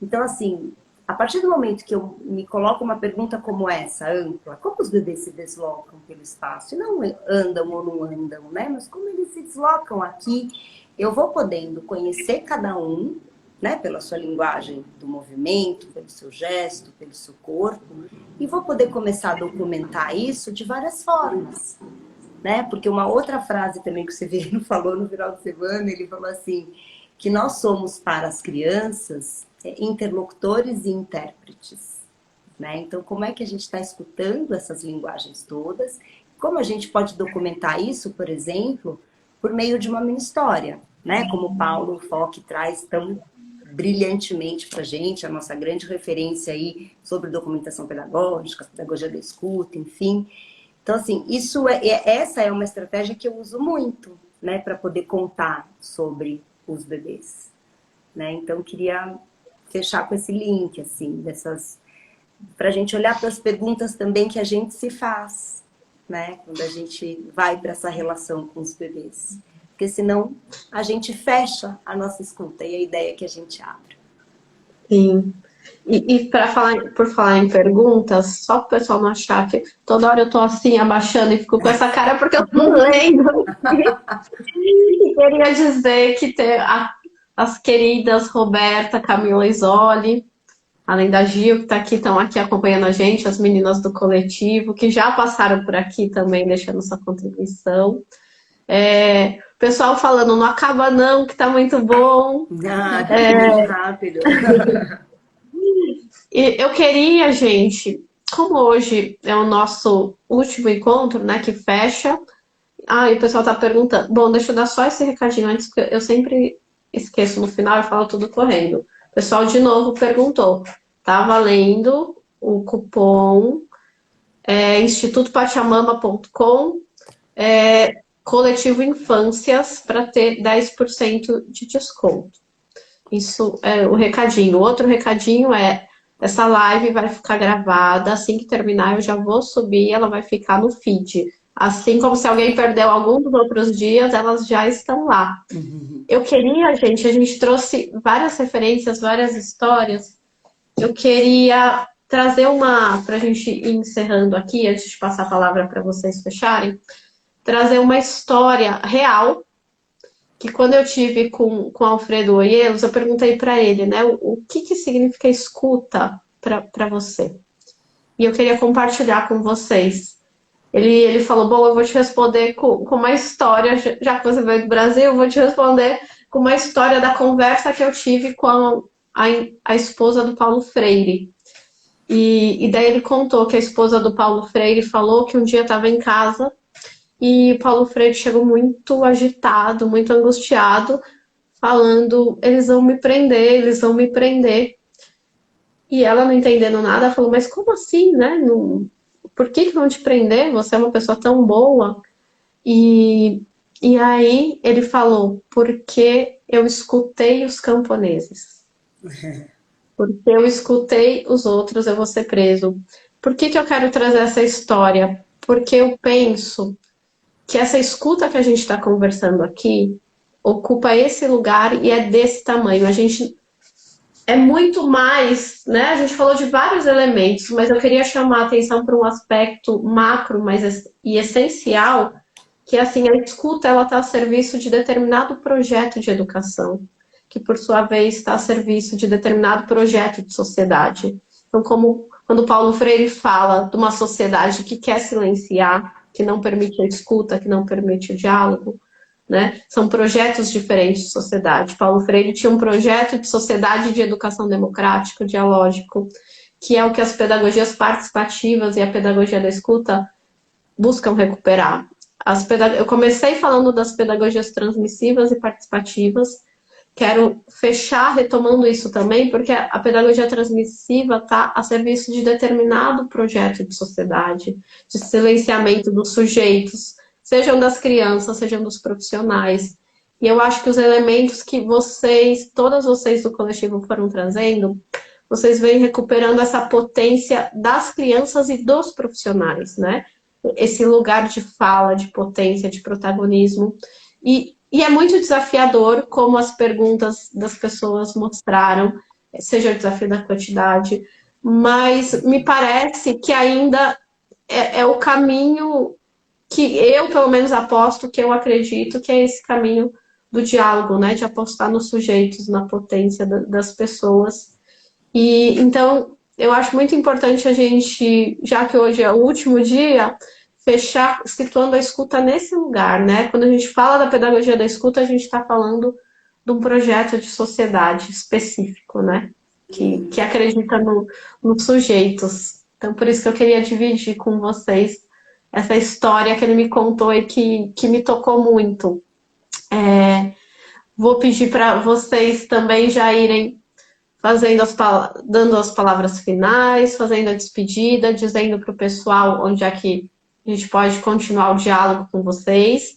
Então, assim, a partir do momento que eu me coloco uma pergunta como essa, ampla, como os bebês se deslocam pelo espaço? E não andam ou não andam, né? Mas como eles se deslocam aqui, eu vou podendo conhecer cada um, né? Pela sua linguagem do movimento, pelo seu gesto, pelo seu corpo, e vou poder começar a documentar isso de várias formas. Né? Porque uma outra frase também que o Severino falou no final de semana, ele falou assim, que nós somos para as crianças interlocutores e intérpretes. Né? Então, como é que a gente está escutando essas linguagens todas? Como a gente pode documentar isso, por exemplo, por meio de uma mini história, né? Como o Paulo Fock traz tão brilhantemente para a gente, a nossa grande referência aí sobre documentação pedagógica, pedagogia da escuta, enfim. Então, assim, essa é uma estratégia que eu uso muito, né, para poder contar sobre os bebês, né? Então, queria fechar com esse link, assim, para a gente olhar para as perguntas também que a gente se faz, né, quando a gente vai para essa relação com os bebês. Porque senão a gente fecha a nossa escuta e a ideia é que a gente abre. Sim. E por falar em perguntas, só para o pessoal não achar que toda hora eu tô assim, abaixando e fico com essa cara porque eu tô lendo. E queria dizer que as queridas Roberta, Camila Isoli, além da Gil, que está aqui, estão aqui acompanhando a gente, as meninas do coletivo, que já passaram por aqui também, deixando sua contribuição. O pessoal falando, não acaba não, que tá muito bom. Muito rápido. E eu queria, gente, como hoje é o nosso último encontro, né, que fecha. E o pessoal tá perguntando. Bom, deixa eu dar só esse recadinho antes, porque eu sempre esqueço no final e falo tudo correndo. O pessoal de novo perguntou. Tá valendo o cupom institutopachamama.com Coletivo Infâncias para ter 10% de desconto. Isso é o recadinho. O outro recadinho essa live vai ficar gravada, assim que terminar eu já vou subir, ela vai ficar no feed. Assim como se alguém perdeu algum dos outros dias, elas já estão lá. Eu queria, gente, a gente trouxe várias referências, várias histórias. Eu queria trazer para a gente ir encerrando aqui, antes de passar a palavra para vocês fecharem, trazer uma história real que quando eu tive com o Alfredo Oielos, eu perguntei para ele, né, o que significa escuta para você? E eu queria compartilhar com vocês. Ele falou, bom, eu vou te responder com uma história, já que você veio do Brasil, eu vou te responder com uma história da conversa que eu tive com a esposa do Paulo Freire. E daí ele contou que a esposa do Paulo Freire falou que um dia estava em casa e o Paulo Freire chegou muito agitado, muito angustiado, falando, eles vão me prender, eles vão me prender. E ela não entendendo nada, falou, mas como assim, né? Não, por que vão te prender? Você é uma pessoa tão boa. E aí ele falou, porque eu escutei os camponeses. Porque eu escutei os outros, eu vou ser preso. Por que eu quero trazer essa história? Porque eu penso que essa escuta que a gente está conversando aqui ocupa esse lugar e é desse tamanho. A gente é muito mais, né? A gente falou de vários elementos, mas eu queria chamar a atenção para um aspecto macro e essencial, que assim, a escuta ela está a serviço de determinado projeto de educação, que por sua vez está a serviço de determinado projeto de sociedade. Então, como quando Paulo Freire fala de uma sociedade que quer silenciar, que não permite a escuta, que não permite o diálogo, né? São projetos diferentes de sociedade. Paulo Freire tinha um projeto de sociedade de educação democrática, dialógico, que é o que as pedagogias participativas e a pedagogia da escuta buscam recuperar. Eu comecei falando das pedagogias transmissivas e participativas, quero fechar retomando isso também, porque a pedagogia transmissiva está a serviço de determinado projeto de sociedade, de silenciamento dos sujeitos, sejam das crianças, sejam dos profissionais. E eu acho que os elementos que todas vocês do coletivo foram trazendo, vocês vêm recuperando essa potência das crianças e dos profissionais, né? Esse lugar de fala, de potência, de protagonismo. E é muito desafiador, como as perguntas das pessoas mostraram, seja o desafio da quantidade, mas me parece que ainda é o caminho que eu, pelo menos, aposto, que eu acredito, que é esse caminho do diálogo, né? De apostar nos sujeitos, na potência das pessoas. E então, eu acho muito importante a gente, já que hoje é o último dia, fechar situando a escuta nesse lugar, né? Quando a gente fala da pedagogia da escuta, a gente está falando de um projeto de sociedade específico, né? Que acredita nos sujeitos. Então, por isso que eu queria dividir com vocês essa história que ele me contou e que me tocou muito. Vou pedir para vocês também já irem dando as palavras finais, fazendo a despedida, dizendo para o pessoal onde é que a gente pode continuar o diálogo com vocês.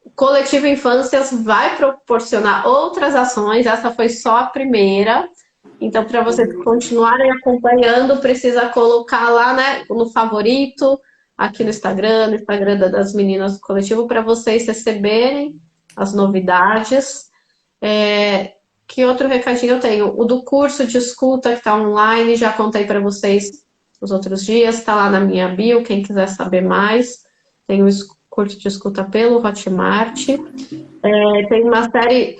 O Coletivo Infâncias vai proporcionar outras ações, essa foi só a primeira. Então, para vocês continuarem acompanhando, precisa colocar lá, né, no favorito, aqui no Instagram das meninas do coletivo, para vocês receberem as novidades. Que outro recadinho eu tenho? O do curso de escuta, que está online, já contei para vocês os outros dias, está lá na minha bio, quem quiser saber mais. Tem o curso de escuta pelo Hotmart. Tem uma série...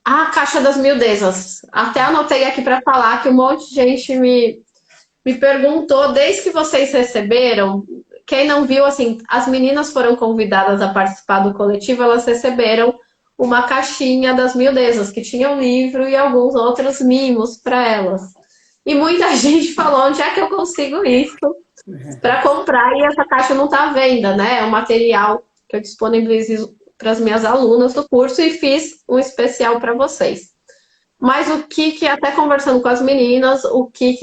A Caixa das Miudezas. Até anotei aqui para falar que um monte de gente me perguntou, desde que vocês receberam, quem não viu, assim, as meninas foram convidadas a participar do coletivo, elas receberam uma caixinha das miudezas, que tinha um livro e alguns outros mimos para elas. E muita gente falou, onde é que eu consigo isso para comprar? E essa caixa não está à venda, né? É um material que eu disponibilizo para as minhas alunas do curso e fiz um especial para vocês. Mas o que até conversando com as meninas, o que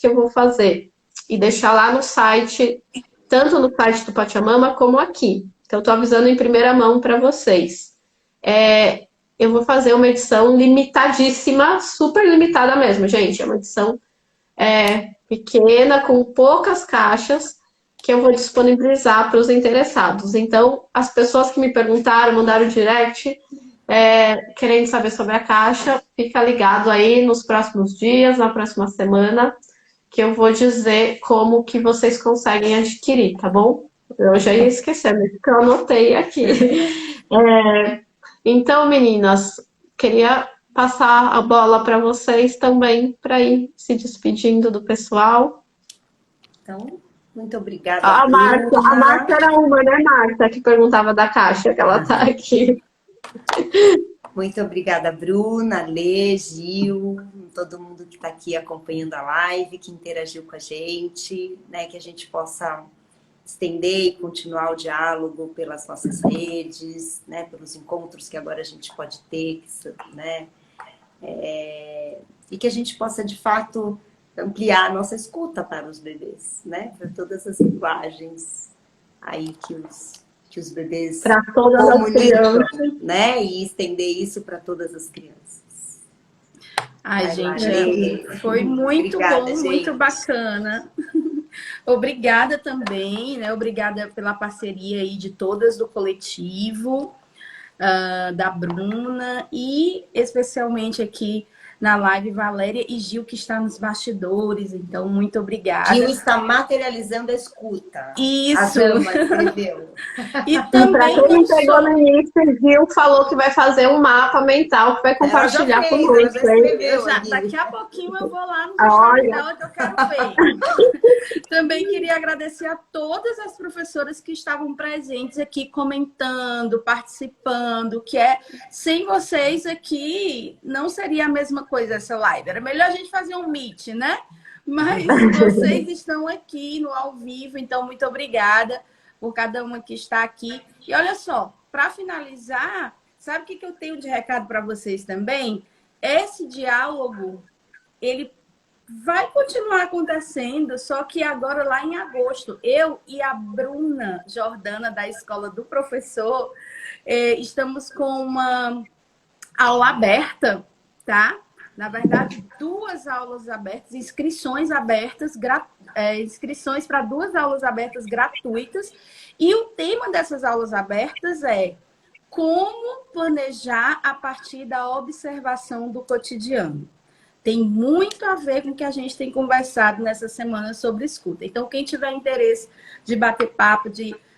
eu vou fazer? E deixar lá no site, tanto no site do Pachamama como aqui. Então, eu estou avisando em primeira mão para vocês. Eu vou fazer uma edição limitadíssima, super limitada mesmo, gente. É uma edição pequena, com poucas caixas, que eu vou disponibilizar para os interessados. Então, as pessoas que me perguntaram, mandaram direct, querendo saber sobre a caixa, fica ligado aí nos próximos dias, na próxima semana, que eu vou dizer como que vocês conseguem adquirir, tá bom? Eu já ia esquecer, mas que eu anotei aqui. Então, meninas, queria passar a bola para vocês também, para ir se despedindo do pessoal. Então, muito obrigada, A Bruna. Márcia era uma, né, Márcia, que perguntava da caixa, que ela tá aqui. Muito obrigada, Bruna, Lê, Gil, todo mundo que está aqui acompanhando a live, que interagiu com a gente, né? Que a gente possa estender e continuar o diálogo pelas nossas redes, né? Pelos encontros que agora a gente pode ter, né? E que a gente possa, de fato, ampliar a nossa escuta para os bebês, né? Para todas as linguagens aí que os bebês Para todas as comunicam, crianças. né? E estender isso para todas as crianças. Ai, Vai lá, gente, Lê. foi muito Obrigada, bom, muito gente. bacana. Obrigada também, né? Obrigada pela parceria aí de todas do coletivo, da Bruna e especialmente aqui na live Valéria e Gil, que está nos bastidores. Então, muito obrigada. Gil está materializando a escuta. Isso. A Dama escreveu. E Para também quem não não pegou só... no início, Gil falou que vai fazer um mapa mental que vai compartilhar ela já conosco. escreveu Daqui a pouquinho eu vou lá no Olha. Instagram que eu quero ver. Também queria agradecer a todas as professoras que estavam presentes aqui, comentando, participando, que sem vocês aqui não seria a mesma coisa essa live. Era melhor a gente fazer um meet, né? Mas vocês estão aqui no ao vivo, então muito obrigada por cada uma que está aqui. E olha só, para finalizar, sabe o que eu tenho de recado para vocês também? Esse diálogo, ele vai continuar acontecendo, só que agora lá em agosto, eu e a Bruna Jordana, da Escola do Professor, estamos com uma aula aberta, tá? Na verdade, 2 aulas abertas, inscrições abertas, inscrições para 2 aulas abertas gratuitas. E o tema dessas aulas abertas é como planejar a partir da observação do cotidiano. Tem muito a ver com o que a gente tem conversado nessa semana sobre escuta. Então, quem tiver interesse de bater papo,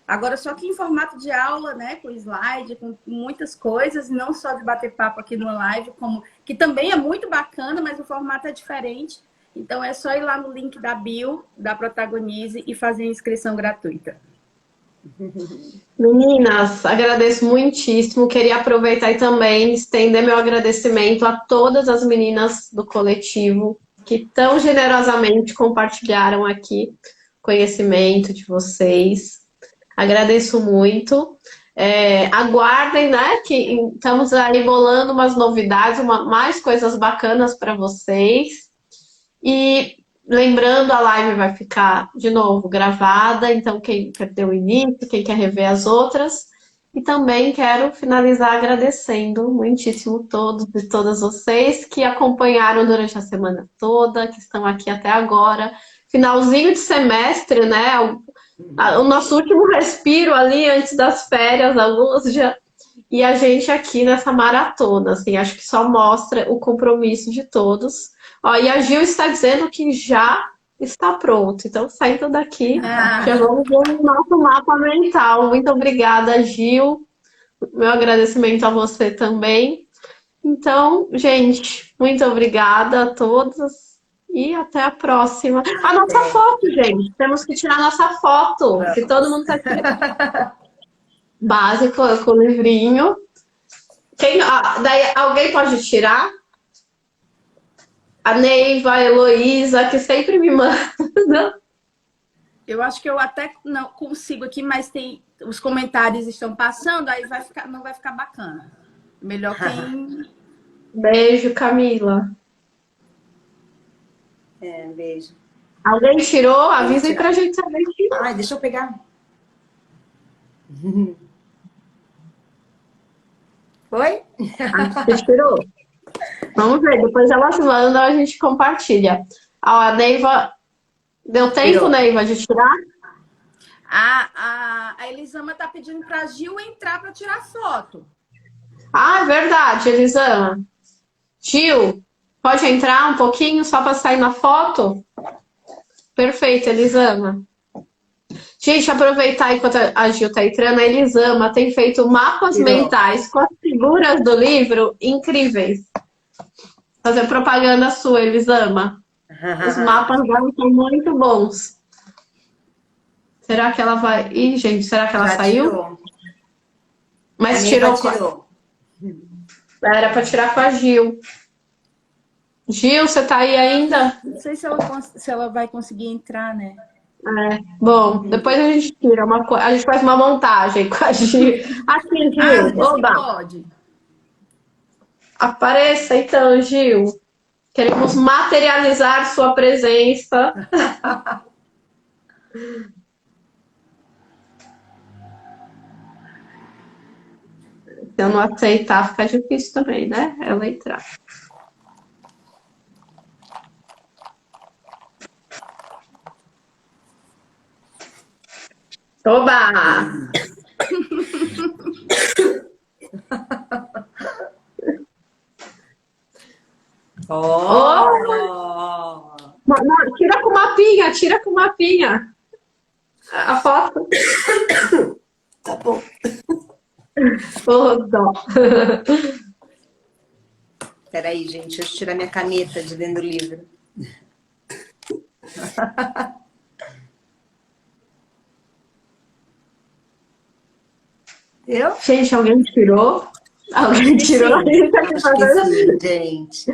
agora só que em formato de aula, né, com slide, com muitas coisas, não só de bater papo aqui no live, que também é muito bacana, mas o formato é diferente. Então, é só ir lá no link da bio, da Protagonize e fazer a inscrição gratuita. Meninas, agradeço muitíssimo. Queria aproveitar e também estender meu agradecimento a todas as meninas do coletivo que tão generosamente compartilharam aqui conhecimento de vocês. Agradeço muito. Aguardem, né? Que estamos aí bolando umas novidades, mais coisas bacanas para vocês. E lembrando, a live vai ficar de novo gravada, então quem perdeu o início, quem quer rever as outras. E também quero finalizar agradecendo muitíssimo todos e todas vocês que acompanharam durante a semana toda, que estão aqui até agora. Finalzinho de semestre, né? O nosso último respiro ali antes das férias, alunos já. E a gente aqui nessa maratona, assim, acho que só mostra o compromisso de todos. Ó, e a Gil está dizendo que já está pronto. Então, saindo daqui, já vamos ver o nosso mapa mental. Muito obrigada, Gil. Meu agradecimento a você também. Então, gente, muito obrigada a todos e até a próxima. A nossa foto, gente. Temos que tirar a nossa foto, que todo mundo está aqui. Básico, com o livrinho. Daí alguém pode tirar? A Neiva, a Heloísa, que sempre me manda. Eu acho que eu até não consigo aqui, mas os comentários estão passando, aí não vai ficar bacana. Melhor quem... Beijo, Camila. Beijo. Alguém tirou? Avisa aí pra gente saber que tirou. Ai, deixa eu pegar. Oi? Você tirou? Vamos ver, depois elas mandam, a gente compartilha. A Neiva, deu tempo, Tirou. Neiva, de tirar? A Elisama tá pedindo pra Gil entrar para tirar foto. Ah, é verdade, Elisama. Gil, pode entrar um pouquinho só para sair na foto? Perfeito, Elisama. Gente, aproveitar enquanto a Gil tá entrando, a Elisama tem feito mapas mentais com as figuras do livro incríveis. Fazer propaganda sua, Elisama. Os mapas dela são muito bons. Será que ela vai... Ih, gente, será que ela Já saiu? tirou. Mas A tirou... Neiva tirou. Era pra tirar com a Gil. Gil, você tá aí ainda? Não sei se ela vai conseguir entrar, né? É. Bom, depois a gente tira uma coisa. A gente faz uma montagem com a Gil. Aqui, Gil. Oba! Pode. Apareça então, Gil. Queremos materializar sua presença. Se eu não aceitar, fica difícil também, né? Ela entrar. Oba! Oh! Não, tira com mapinha, tira com mapinha. A foto. Tá bom. Ô, dó. Peraí, gente, deixa eu tirar minha caneta de dentro do livro. Eu? Gente, alguém tirou? Alguém tirou? Acho que sim, gente.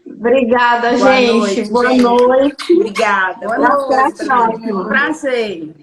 Obrigada, Boa gente. noite, Boa gente. noite. Obrigada. Boa Até a noite. próxima. Prazer.